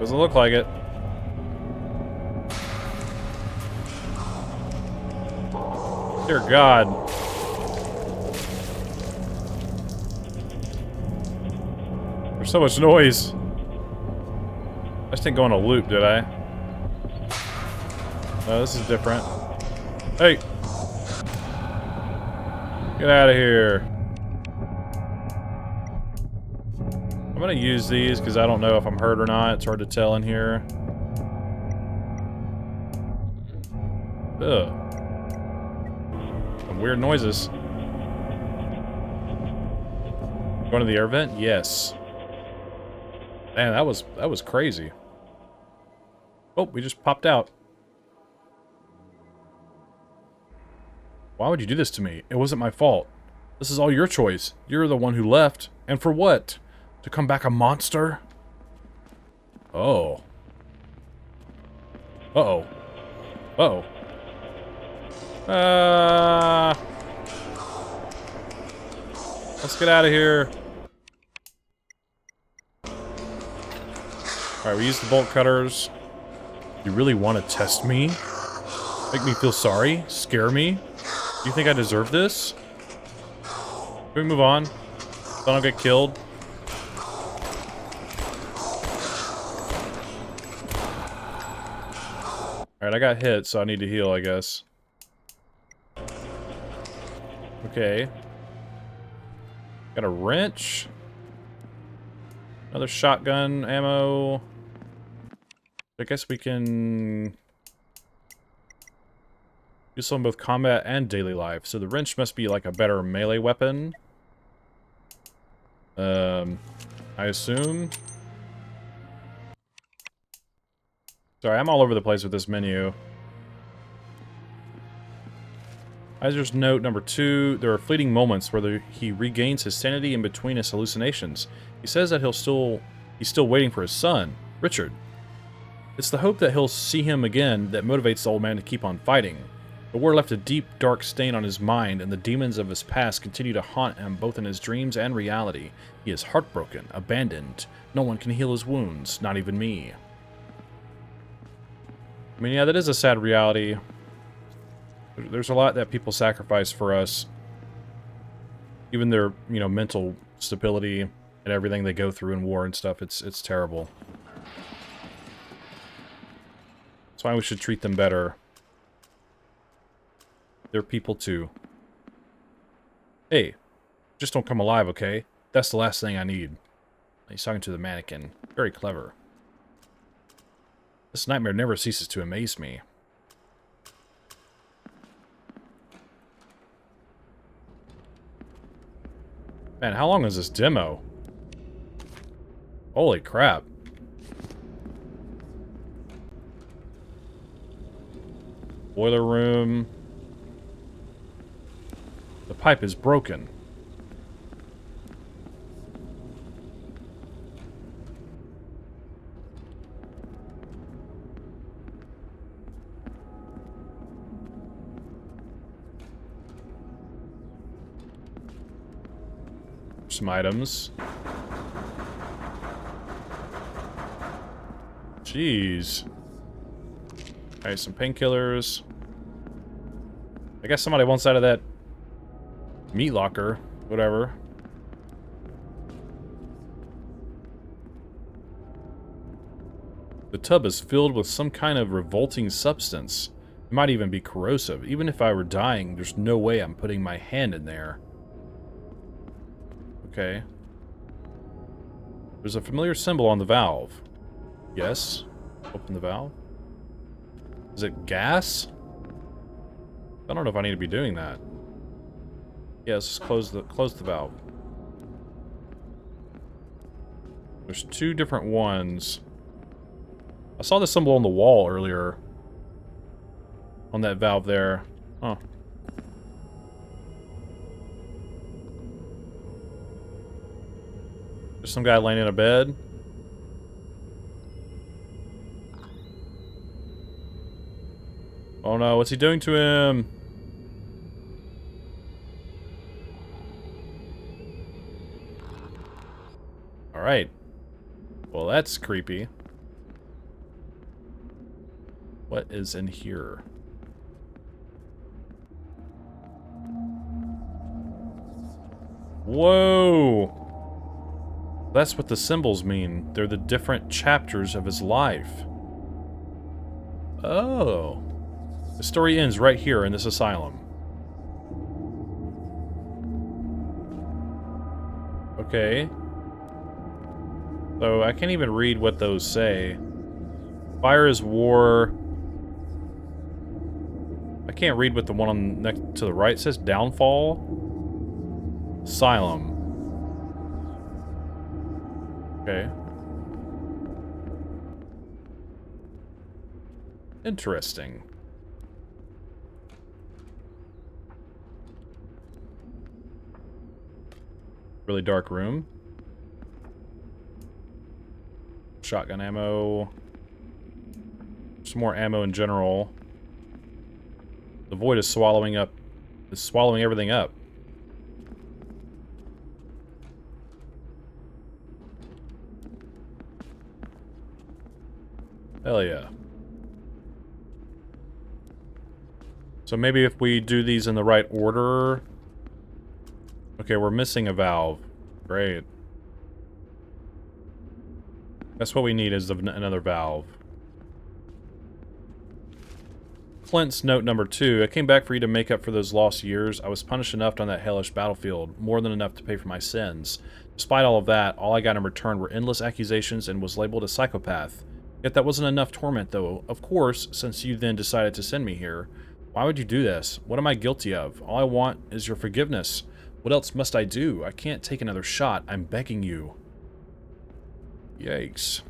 Speaker 1: Doesn't look like it. Dear God. There's so much noise. I just didn't go on a loop, did I? Oh, this is different. Hey! Get out of here. I'm gonna use these because I don't know if I'm hurt or not. It's hard to tell in here. Ugh. Some weird noises. Going to the air vent? Yes. Man, that was crazy. Oh, we just popped out. Why would you do this to me? It wasn't my fault. This is all your choice. You're the one who left. And for what? To come back a monster? Oh. Uh-oh. Uh-oh. Let's get out of here. Alright, we used the bolt cutters. You really want to test me? Make me feel sorry? Scare me? Do you think I deserve this? Can we move on? So I don't get killed? Alright, I got hit, so I need to heal, I guess. Okay. Got a wrench. Another shotgun ammo. I guess we can use some in both combat and daily life. So the wrench must be like a better melee weapon. I assume. Sorry, I'm all over the place with this menu. Iser's note number 2. There are fleeting moments where he regains his sanity in between his hallucinations. He says that he's still waiting for his son, Richard. It's the hope that he'll see him again that motivates the old man to keep on fighting. The war left a deep, dark stain on his mind, and the demons of his past continue to haunt him both in his dreams and reality. He is heartbroken, abandoned. No one can heal his wounds, not even me. I mean, yeah, that is a sad reality. There's a lot that people sacrifice for us. Even their, you know, mental stability and everything they go through in war and stuff. It's terrible. That's why we should treat them better. They're people too. Hey, just don't come alive, okay? That's the last thing I need. He's talking to the mannequin. Very clever. This nightmare never ceases to amaze me. Man, how long is this demo? Holy crap. Boiler room. The pipe is broken. Some items. Jeez. Alright, some painkillers. I guess somebody wants out of that meat locker. Whatever. The tub is filled with some kind of revolting substance. It might even be corrosive. Even if I were dying, there's no way I'm putting my hand in there. Okay. There's a familiar symbol on the valve. Yes. Open the valve. Is it gas? I don't know if I need to be doing that. Yes, close the valve. There's two different ones. I saw the symbol on the wall earlier. On that valve there. Huh. There's some guy laying in a bed. Oh no, what's he doing to him? Alright. Well, that's creepy. What is in here? Whoa! That's what the symbols mean. They're the different chapters of his life. Oh. The story ends right here in this asylum. Okay. So I can't even read what those say. Fire is war. I can't read what the one on next to the right says. Downfall. Asylum. Okay. Interesting. Really dark room. Shotgun ammo. Some more ammo in general. The void is swallowing everything up. Hell yeah. So maybe if we do these in the right order... Okay, we're missing a valve. Great. That's what we need is another valve. Clint's note number 2. I came back for you to make up for those lost years. I was punished enough on that hellish battlefield, more than enough to pay for my sins. Despite all of that, all I got in return were endless accusations and was labeled a psychopath. Yet that wasn't enough torment, though. Of course, since you then decided to send me here. Why would you do this? What am I guilty of? All I want is your forgiveness. What else must I do? I can't take another shot. I'm begging you. Yikes.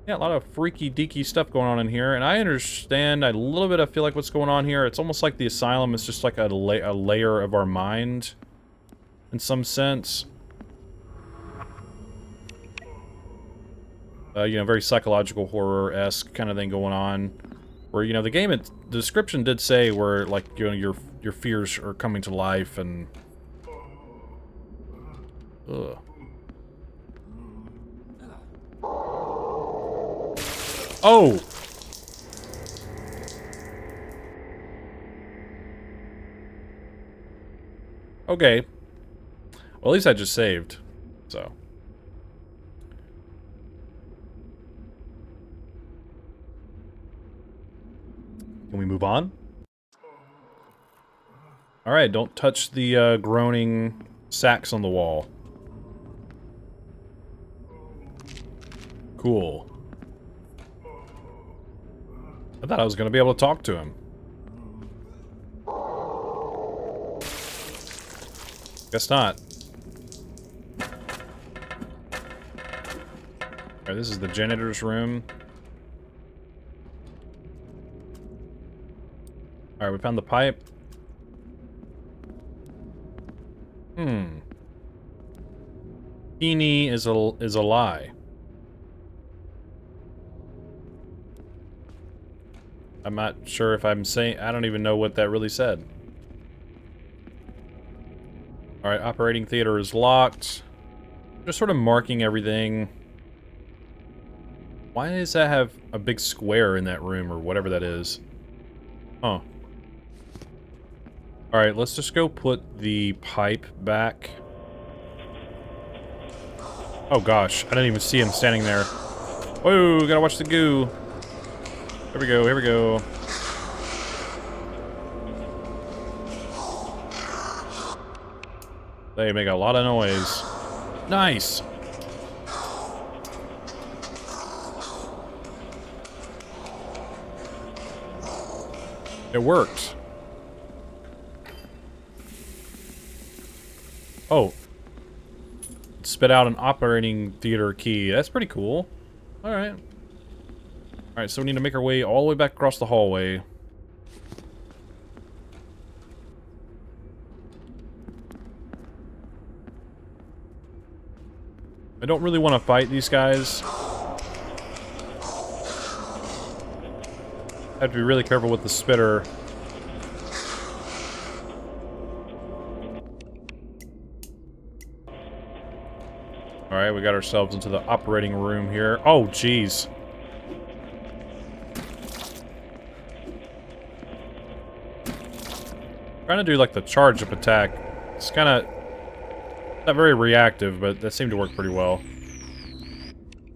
Speaker 1: Yeah, a lot of freaky deaky stuff going on in here, and I understand a little bit. I feel like what's going on here. It's almost like the asylum is just like a layer of our mind, in some sense. You know, very psychological horror-esque kind of thing going on, where you know the game. The description did say where like you know your fears are coming to life and. Ugh. Oh! Okay. Well, at least I just saved, so. Can we move on? Alright, don't touch the groaning sacks on the wall. Cool. I thought I was going to be able to talk to him. Guess not. Alright, this is the janitor's room. Alright, we found the pipe. Heaney is a lie. I'm not sure if I'm saying... I don't even know what that really said. Alright, operating theater is locked. Just sort of marking everything. Why does that have a big square in that room, or whatever that is? Huh. Alright, let's just go put the pipe back. Oh gosh, I didn't even see him standing there. Whoa, gotta watch the goo. Here we go, here we go. They make a lot of noise. Nice! It worked. Oh. Spit out an operating theater key. That's pretty cool. Alright. Alright, so we need to make our way all the way back across the hallway. I don't really want to fight these guys. Have to be really careful with the spitter. Alright, we got ourselves into the operating room here. Oh, jeez. Trying to do like the charge up attack. It's kind of not very reactive, but that seemed to work pretty well.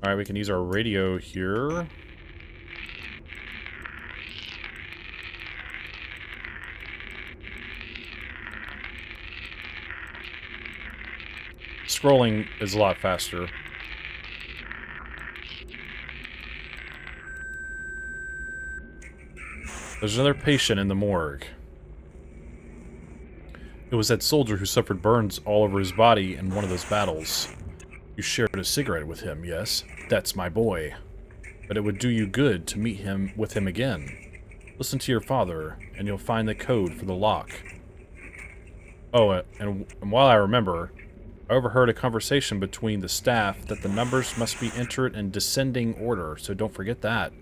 Speaker 1: Alright, we can use our radio here. Scrolling is a lot faster. There's another patient in the morgue. It was that soldier who suffered burns all over his body in one of those battles. You shared a cigarette with him, yes? That's my boy. But it would do you good to meet with him again. Listen to your father, and you'll find the code for the lock. Oh, and while I remember, I overheard a conversation between the staff that the numbers must be entered in descending order, so don't forget that.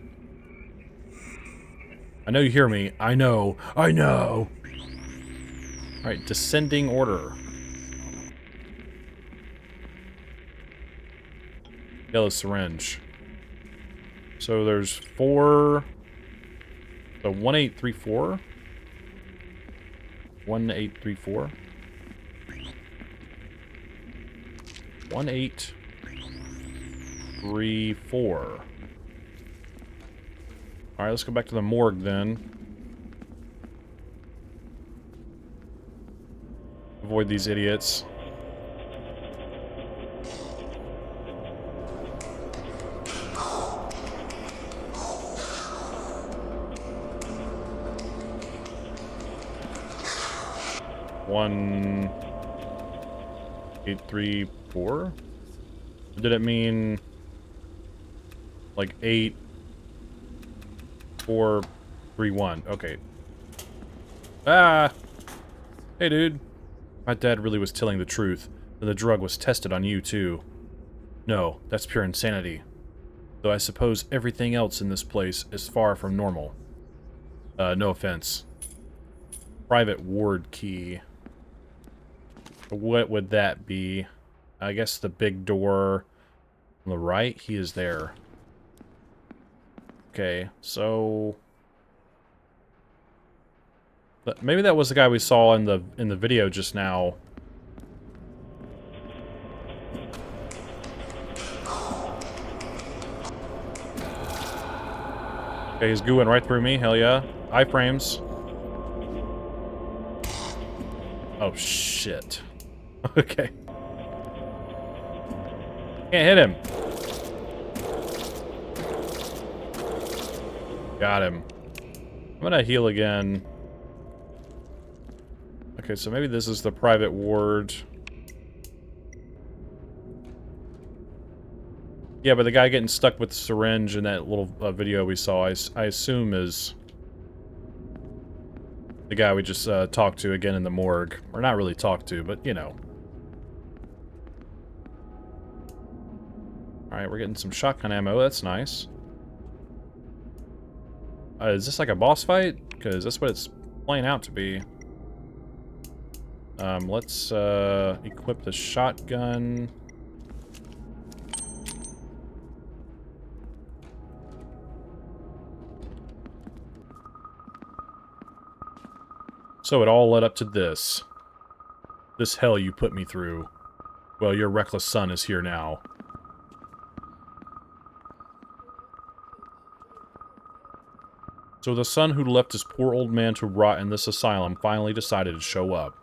Speaker 1: I know you hear me. I know. I know! Alright, descending order. Yellow syringe. So there's 4... So 1834? 1834? 1834. Alright, let's go back to the morgue then. Avoid these idiots. One... 834? Did it mean... like 8431? Okay. Ah! Hey, dude. My dad really was telling the truth, and the drug was tested on you, too. No, that's pure insanity. Though I suppose everything else in this place is far from normal. No offense. Private ward key. What would that be? I guess the big door on the right? He is there. Okay, so... maybe that was the guy we saw in the video just now. Okay, he's gooing right through me. Hell yeah. Iframes. Oh, shit. Okay. Can't hit him. Got him. I'm gonna heal again. Okay, so maybe this is the private ward. Yeah, but the guy getting stuck with the syringe in that little video we saw, I assume is the guy we just talked to again in the morgue. Or not really talked to, but, you know. Alright, we're getting some shotgun ammo. That's nice. Is this like a boss fight? Because that's what it's playing out to be. Let's equip the shotgun. So it all led up to this. This hell you put me through. Well, your reckless son is here now. So the son who left his poor old man to rot in this asylum finally decided to show up.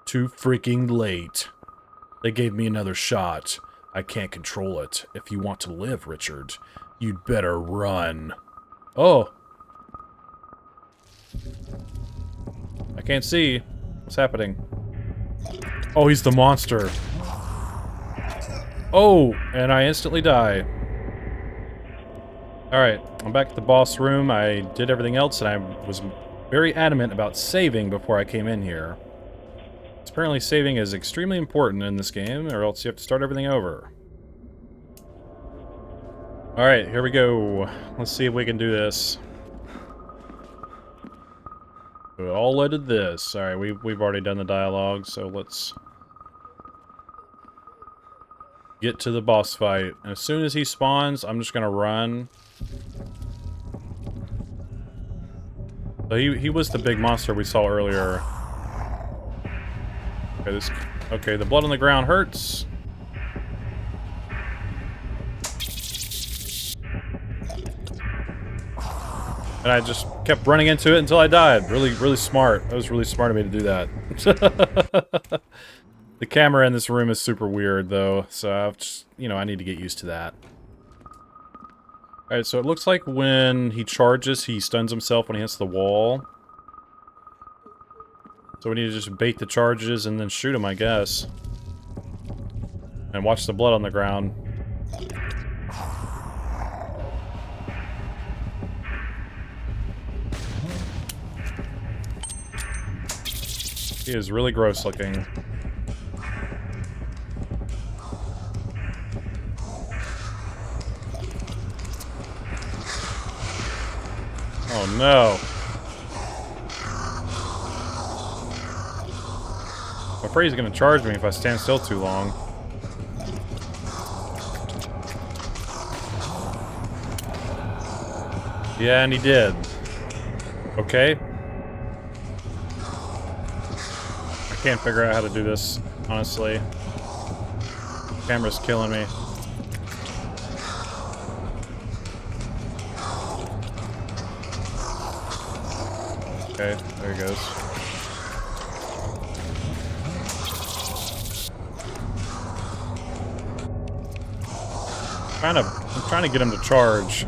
Speaker 1: Too freaking late. They gave me another shot. I can't control it. If you want to live, Richard, you'd better run. Oh. I can't see. What's happening? Oh, he's the monster. Oh, and I instantly die. Alright, I'm back at the boss room. I did everything else, and I was very adamant about saving before I came in here. Apparently saving is extremely important in this game, or else you have to start everything over. Alright, here we go. Let's see if we can do this. It all led to this. Alright, we've already done the dialogue, so let's get to the boss fight. And as soon as he spawns, I'm just gonna run. So he was the big monster we saw earlier. Okay, the blood on the ground hurts. And I just kept running into it until I died. Really, really smart. That was really smart of me to do that. The camera in this room is super weird, though, so I've just, you know, I need to get used to that. Alright, so it looks like when he charges, he stuns himself when he hits the wall. So we need to just bait the charges and then shoot him, I guess. And watch the blood on the ground. He is really gross looking. Oh no. I'm afraid he's gonna charge me if I stand still too long. Yeah, and he did. Okay. I can't figure out how to do this, honestly. Camera's killing me. Okay, there he goes. I'm trying to get him to charge.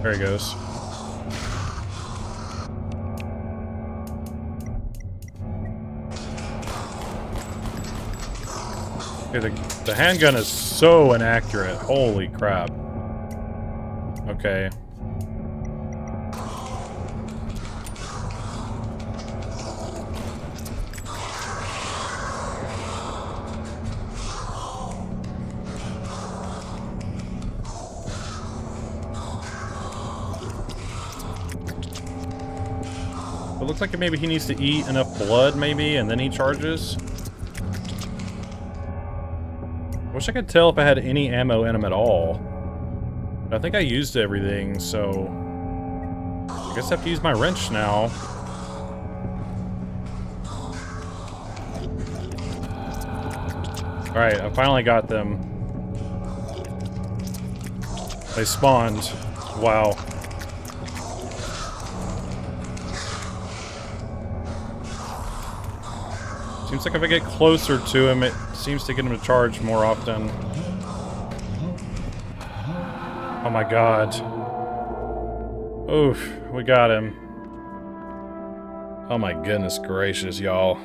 Speaker 1: There he goes. Okay, the handgun is so inaccurate. Holy crap. Okay. It looks like maybe he needs to eat enough blood, maybe, and then he charges. I wish I could tell if I had any ammo in him at all. I think I used everything, so I guess I have to use my wrench now. Alright, I finally got them. They spawned. Wow. Seems like if I get closer to him, it seems to get him to charge more often. Oh my god. Oof, we got him. Oh my goodness gracious, y'all.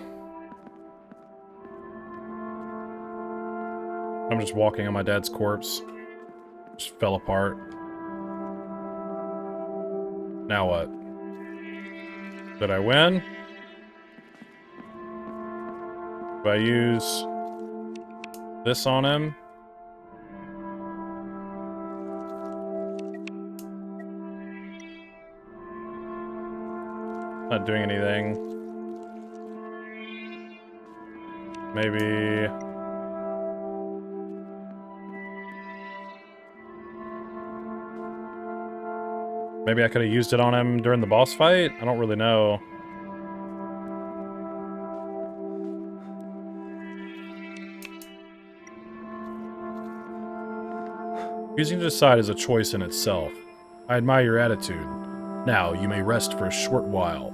Speaker 1: I'm just walking on my dad's corpse. Just fell apart. Now what? Did I win? Do I use this on him? Not doing anything. Maybe... Maybe I could have used it on him during the boss fight? I don't really know. Choosing to decide is a choice in itself. I admire your attitude. Now, you may rest for a short while.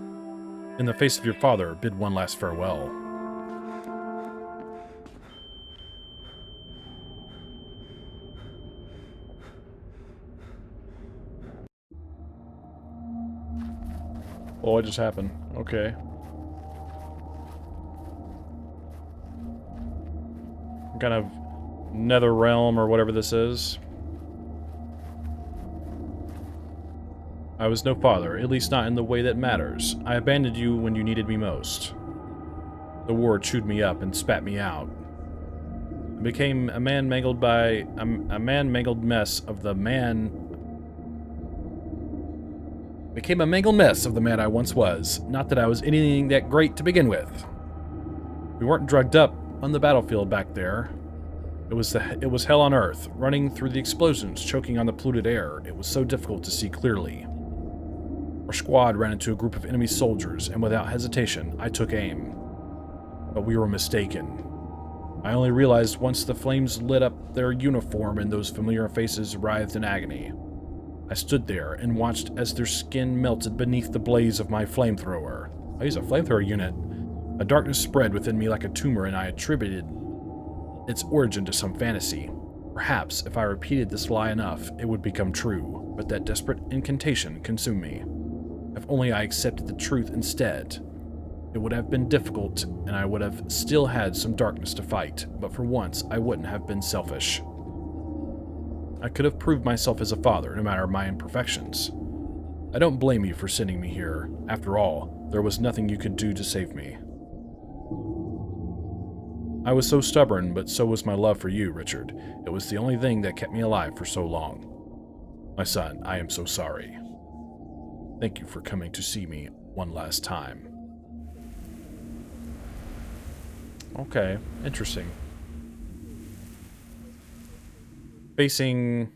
Speaker 1: In the face of your father, bid one last farewell. Oh, what just happened? Okay. Some kind of nether realm or whatever this is. I was no father, at least not in the way that matters. I abandoned you when you needed me most. The war chewed me up and spat me out. I became a man mangled by... a man-mangled mess of the man... Became a mangled mess of the man I once was. Not that I was anything that great to begin with. We weren't drugged up on the battlefield back there. It was hell on earth, running through the explosions, choking on the polluted air. It was so difficult to see clearly. Our squad ran into a group of enemy soldiers, and without hesitation, I took aim. But we were mistaken. I only realized once the flames lit up their uniform and those familiar faces writhed in agony. I stood there and watched as their skin melted beneath the blaze of my flamethrower. I use a flamethrower unit. A darkness spread within me like a tumor, and I attributed its origin to some fantasy. Perhaps, if I repeated this lie enough, it would become true, but that desperate incantation consumed me. If only I accepted the truth instead. It would have been difficult, and I would have still had some darkness to fight, but for once, I wouldn't have been selfish. I could have proved myself as a father, no matter my imperfections. I don't blame you for sending me here. After all, there was nothing you could do to save me. I was so stubborn, but so was my love for you, Richard. It was the only thing that kept me alive for so long. My son, I am so sorry. Thank you for coming to see me one last time. Okay, interesting. Facing...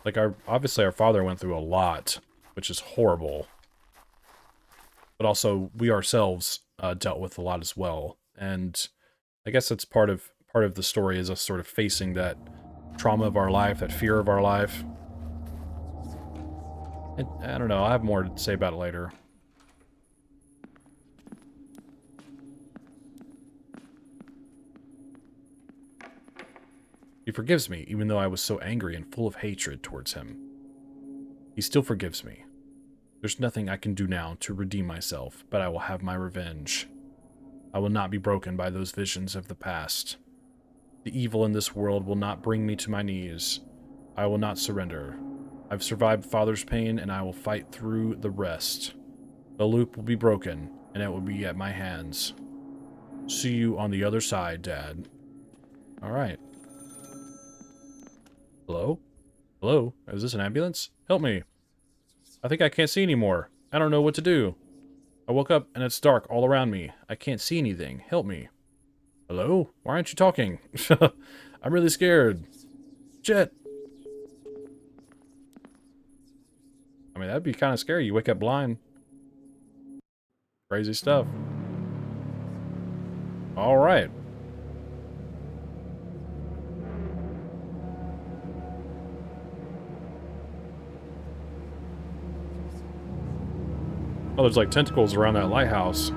Speaker 1: Like, obviously our father went through a lot, which is horrible. But also, we ourselves dealt with a lot as well. And I guess that's part of the story, is us sort of facing that trauma of our life, that fear of our life. And, I don't know, I'll have more to say about it later. He forgives me, even though I was so angry and full of hatred towards him. He still forgives me. There's nothing I can do now to redeem myself, but I will have my revenge. I will not be broken by those visions of the past. The evil in this world will not bring me to my knees. I will not surrender. I've survived Father's pain, and I will fight through the rest. The loop will be broken, and it will be at my hands. See you on the other side, Dad. Alright. Hello? Hello? Is this an ambulance? Help me. I think I can't see anymore. I don't know what to do. I woke up and it's dark all around me. I can't see anything. Help me. Hello? Why aren't you talking? I'm really scared. Jet. I mean, that'd be kind of scary. You wake up blind. Crazy stuff. All right. Oh, there's like tentacles around that lighthouse.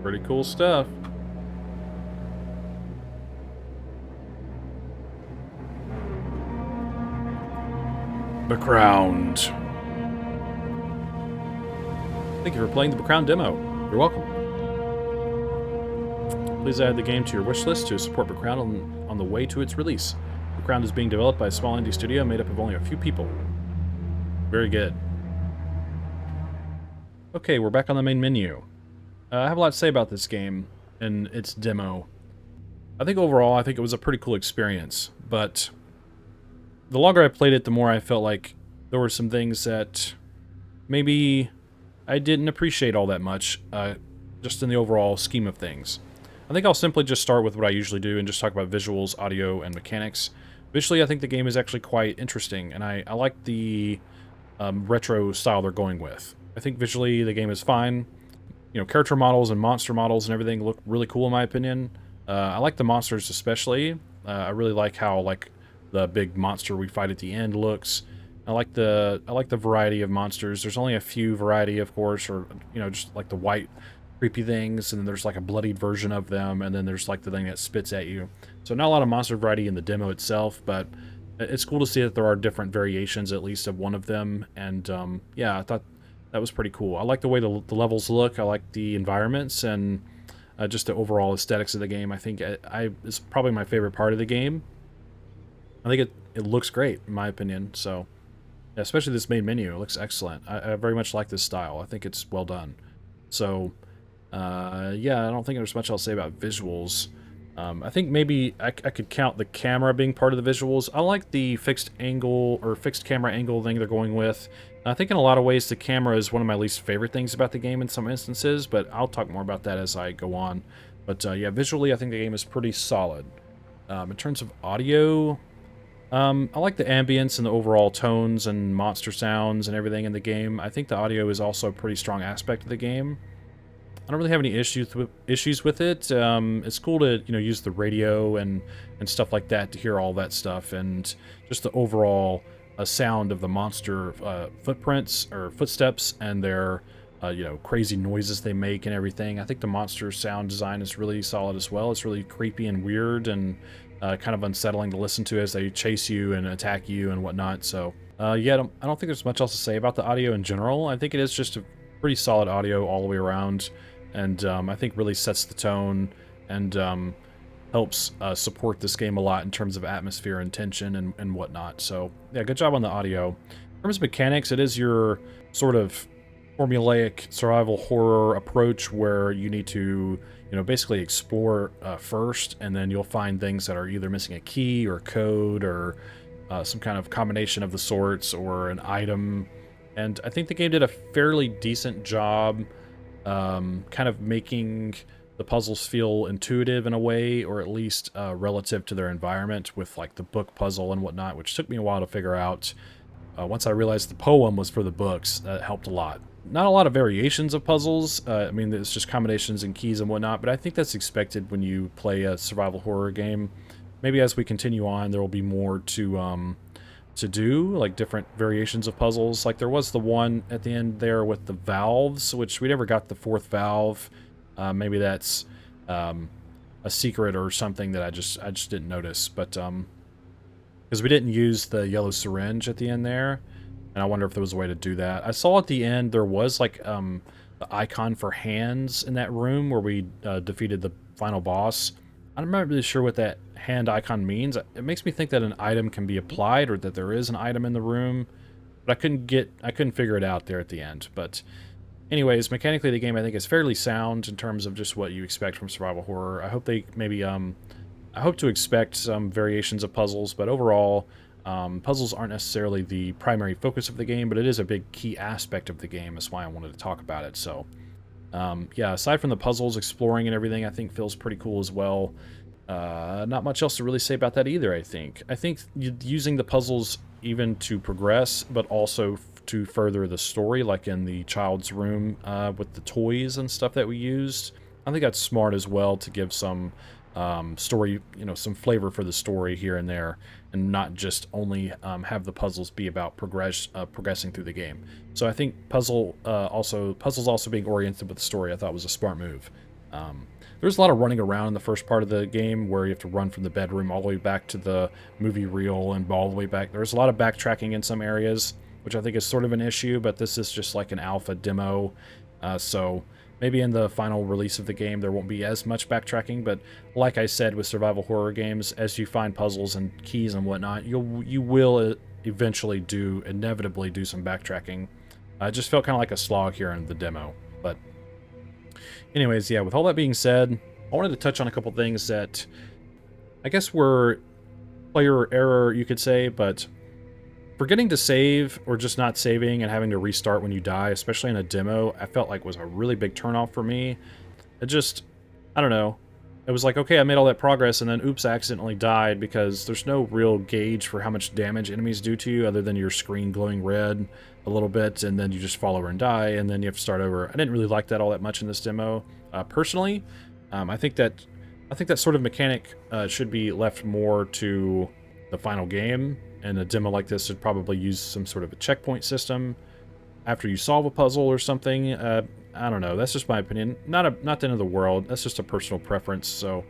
Speaker 1: Pretty cool stuff. Becrowned. Thank you for playing the Becrowned demo. You're welcome. Please add the game to your wish list to support Becrowned on the way to its release. Becrowned is being developed by a small indie studio made up of only a few people. Very good. Okay, we're back on the main menu. I have a lot to say about this game and its demo. I think overall, I think it was a pretty cool experience, but the longer I played it, the more I felt like there were some things that maybe I didn't appreciate all that much, just in the overall scheme of things. I think I'll simply just start with what I usually do and just talk about visuals, audio, and mechanics. Visually, I think the game is actually quite interesting, and I like the retro style they're going with. I think visually the game is fine. You know, character models and monster models and everything look really cool in my opinion. I like the monsters especially. I really like how the big monster we fight at the end looks. I like the variety of monsters. There's only a few variety, of course, or you know, just like the white creepy things, and then there's like a bloodied version of them, and then there's like the thing that spits at you. So not a lot of monster variety in the demo itself, but it's cool to see that there are different variations, at least of one of them. And yeah, I thought that was pretty cool. I like the way the levels look. I like the environments and just the overall aesthetics of the game. I think it's probably my favorite part of the game. I think it looks great, in my opinion. So, yeah, especially this main menu. It looks excellent. I very much like this style. I think it's well done. So, yeah, I don't think there's much else to say about visuals. I think maybe I could count the camera being part of the visuals. I like the fixed angle or fixed camera angle thing they're going with. I think in a lot of ways the camera is one of my least favorite things about the game in some instances, but I'll talk more about that as I go on. But yeah, visually I think the game is pretty solid. In terms of audio, I like the ambience and the overall tones and monster sounds and everything in the game. I think the audio is also a pretty strong aspect of the game. I don't really have any issues with it. It's cool to use the radio and stuff like that to hear all that stuff, and just the overall sound of the monster footprints or footsteps and their crazy noises they make and everything. I think the monster sound design is really solid as well. It's really creepy and weird and kind of unsettling to listen to as they chase you and attack you and whatnot. So yeah, I don't think there's much else to say about the audio in general. I think it is just a pretty solid audio all the way around. And I think really sets the tone and helps support this game a lot in terms of atmosphere and tension and whatnot. So yeah, good job on the audio. In terms of mechanics, it is your sort of formulaic survival horror approach where you need to basically explore first, and then you'll find things that are either missing a key or code or some kind of combination of the sorts or an item. And I think the game did a fairly decent job kind of making the puzzles feel intuitive in a way, or at least relative to their environment, with like the book puzzle and whatnot, which took me a while to figure out. Once I realized the poem was for the books, that helped a lot. Not a lot of variations of puzzles. I mean, it's just combinations and keys and whatnot, but I think that's expected when you play a survival horror game. Maybe as we continue on, there will be more to do, like different variations of puzzles. Like there was the one at the end there with the valves, which we never got the fourth valve. Maybe that's a secret or something that I just didn't notice, but because we didn't use the yellow syringe at the end there, and I wonder if there was a way to do that. I saw at the end there was like the icon for hands in that room where we defeated the final boss. I'm not really sure what that hand icon means. It makes me think that an item can be applied, or that there is an item in the room, but I couldn't figure it out there at the end. But anyways, mechanically the game I think is fairly sound in terms of just what you expect from survival horror. I hope they maybe I hope to expect some variations of puzzles, but overall puzzles aren't necessarily the primary focus of the game, but it is a big key aspect of the game. That's why I wanted to talk about it. So yeah, aside from the puzzles, exploring and everything, I think feels pretty cool as well. Not much else to really say about that either, I think. I think using the puzzles even to progress, but also to further the story, like in the child's room with the toys and stuff that we used, I think that's smart as well, to give some story, some flavor for the story here and there, and not just only have the puzzles be about progressing through the game. So I think puzzles also being oriented with the story, I thought was a smart move. There's a lot of running around in the first part of the game where you have to run from the bedroom all the way back to the movie reel and all the way back. There's a lot of backtracking in some areas, which I think is sort of an issue, but this is just like an alpha demo, so maybe in the final release of the game there won't be as much backtracking. But like I said, with survival horror games, as you find puzzles and keys and whatnot, you will eventually inevitably do some backtracking. It just felt kind of like a slog here in the demo. But anyways, yeah, with all that being said, I wanted to touch on a couple things that I guess we're player error, you could say, but forgetting to save or just not saving and having to restart when you die, especially in a demo, I felt like was a really big turnoff for me. It just, I don't know. It was like, okay, I made all that progress, and then oops, I accidentally died, because there's no real gauge for how much damage enemies do to you other than your screen glowing red a little bit, and then you just fall over and die, and then you have to start over. I didn't really like that all that much in this demo. Personally, I think that sort of mechanic should be left more to the final game, and a demo like this should probably use some sort of a checkpoint system after you solve a puzzle or something. I don't know. That's just my opinion. Not the end of the world. That's just a personal preference. So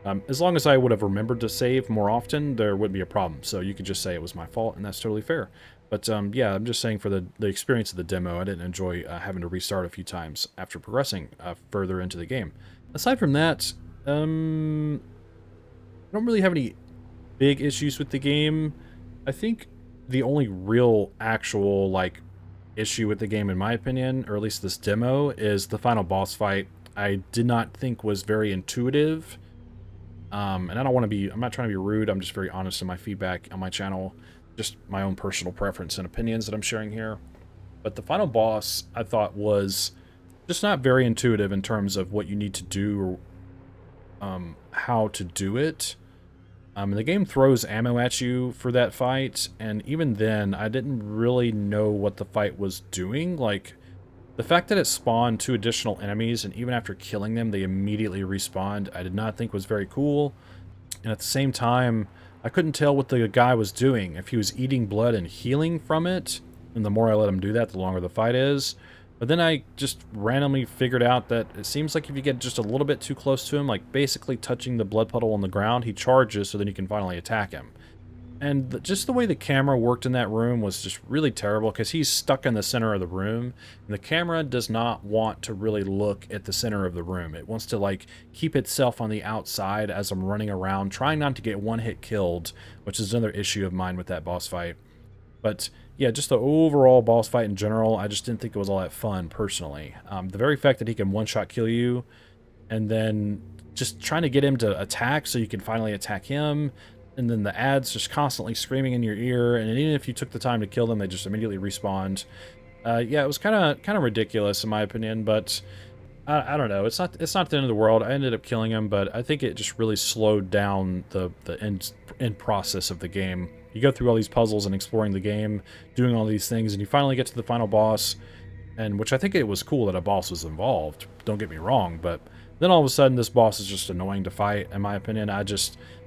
Speaker 1: as long as I would have remembered to save more often, there wouldn't be a problem. So you could just say it was my fault, and that's totally fair. But yeah, I'm just saying for the experience of the demo, I didn't enjoy having to restart a few times after progressing further into the game. Aside from that, I don't really have any big issues with the game. I think the only real actual issue with the game, in my opinion, or at least this demo, is the final boss fight. I did not think was very intuitive. And I don't want to be, I'm not trying to be rude, I'm just very honest in my feedback on my channel. Just my own personal preference and opinions that I'm sharing here. But the final boss, I thought, was just not very intuitive in terms of what you need to do, or how to do it. The game throws ammo at you for that fight, and even then, I didn't really know what the fight was doing. Like, the fact that it spawned 2 additional enemies, and even after killing them, they immediately respawned, I did not think was very cool. And at the same time, I couldn't tell what the guy was doing, if he was eating blood and healing from it, and the more I let him do that, the longer the fight is. But then I just randomly figured out that it seems like if you get just a little bit too close to him, like basically touching the blood puddle on the ground, he charges, so then you can finally attack him. And just the way the camera worked in that room was just really terrible, because he's stuck in the center of the room, and the camera does not want to really look at the center of the room. It wants to keep itself on the outside as I'm running around, trying not to get one hit killed, which is another issue of mine with that boss fight. But yeah, just the overall boss fight in general, I just didn't think it was all that fun, personally. The very fact that he can one-shot kill you, and then just trying to get him to attack so you can finally attack him, and then the ads just constantly screaming in your ear, and even if you took the time to kill them, they just immediately respawned. Yeah, it was kind of ridiculous in my opinion, but I don't know. It's not the end of the world. I ended up killing him, but I think it just really slowed down the end process of the game. You go through all these puzzles and exploring the game, doing all these things, and you finally get to the final boss, and which I think it was cool that a boss was involved. Don't get me wrong, but then all of a sudden this boss is just annoying to fight, in my opinion.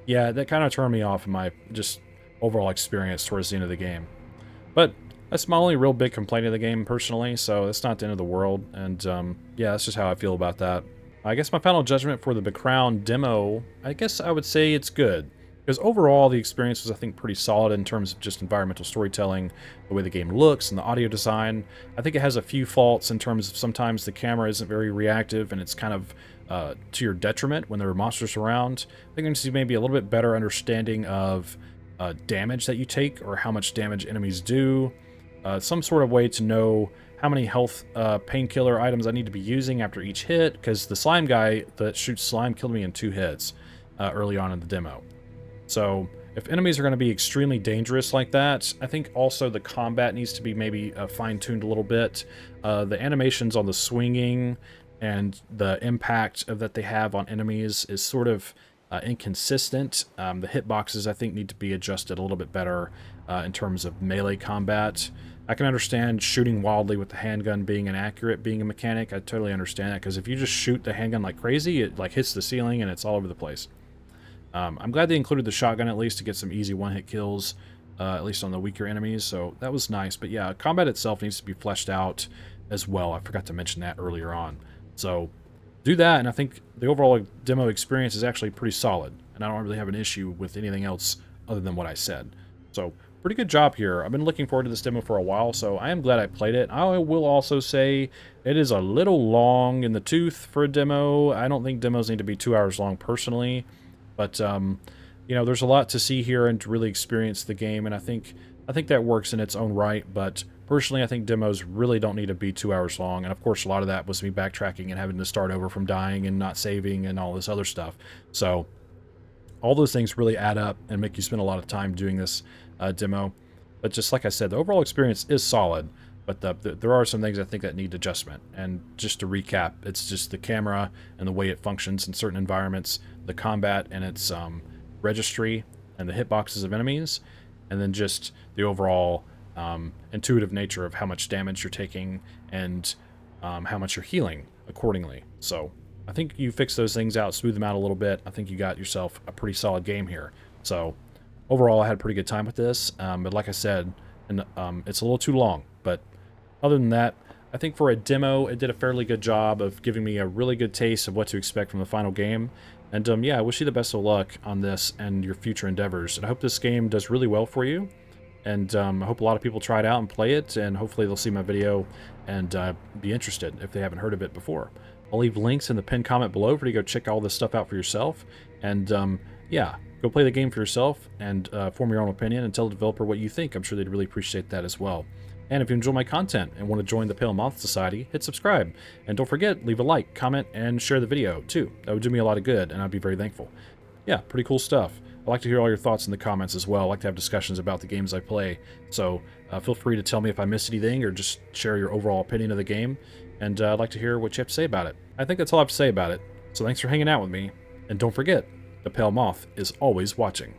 Speaker 1: Yeah, that kind of turned me off in my just overall experience towards the end of the game. But that's my only real big complaint of the game, personally, so it's not the end of the world, and yeah, that's just how I feel about that. I guess my final judgment for the Becrowned demo, I guess I would say it's good. Because overall, the experience was, I think, pretty solid in terms of just environmental storytelling, the way the game looks, and the audio design. I think it has a few faults in terms of sometimes the camera isn't very reactive, and it's kind of to your detriment when there are monsters around. I think there needs to be maybe a little bit better understanding of damage that you take, or how much damage enemies do. Some sort of way to know how many health painkiller items I need to be using after each hit, because the slime guy that shoots slime killed me in 2 hits early on in the demo. So if enemies are going to be extremely dangerous like that, I think also the combat needs to be maybe fine-tuned a little bit. The animations on the swinging and the impact that they have on enemies is sort of inconsistent. The hitboxes, I think, need to be adjusted a little bit better in terms of melee combat. I can understand shooting wildly with the handgun being inaccurate, being a mechanic. I totally understand that, because if you just shoot the handgun like crazy, it hits the ceiling and it's all over the place. I'm glad they included the shotgun at least to get some easy one-hit kills, at least on the weaker enemies, so that was nice. But yeah, combat itself needs to be fleshed out as well. I forgot to mention that earlier on. So do that, and I think the overall demo experience is actually pretty solid, and I don't really have an issue with anything else other than what I said. So pretty good job here. I've been looking forward to this demo for a while, so I am glad I played it. I will also say it is a little long in the tooth for a demo. I don't think demos need to be 2 hours long personally. But, you know, there's a lot to see here and to really experience the game, and I think that works in its own right. But personally, I think demos really don't need to be 2 hours long, and of course, a lot of that was me backtracking and having to start over from dying and not saving and all this other stuff. So, all those things really add up and make you spend a lot of time doing this demo. But just like I said, the overall experience is solid, but there are some things I think that need adjustment. And just to recap, it's just the camera and the way it functions in certain environments, the combat and its registry and the hitboxes of enemies, and then just the overall intuitive nature of how much damage you're taking and how much you're healing accordingly. So I think you fix those things out, smooth them out a little bit. I think you got yourself a pretty solid game here. So overall, I had a pretty good time with this. But like I said, and it's a little too long. But other than that, I think for a demo, it did a fairly good job of giving me a really good taste of what to expect from the final game. And yeah, I wish you the best of luck on this and your future endeavors. And I hope this game does really well for you. And I hope a lot of people try it out and play it. And hopefully they'll see my video and be interested if they haven't heard of it before. I'll leave links in the pinned comment below for you to go check all this stuff out for yourself. And yeah, go play the game for yourself and form your own opinion and tell the developer what you think. I'm sure they'd really appreciate that as well. And if you enjoy my content and want to join the Pale Moth Society, hit subscribe. And don't forget, leave a like, comment, and share the video too. That would do me a lot of good, and I'd be very thankful. Yeah, pretty cool stuff. I'd like to hear all your thoughts in the comments as well. I like to have discussions about the games I play. So feel free to tell me if I missed anything or just share your overall opinion of the game. And I'd like to hear what you have to say about it. I think that's all I have to say about it. So thanks for hanging out with me. And don't forget, the Pale Moth is always watching.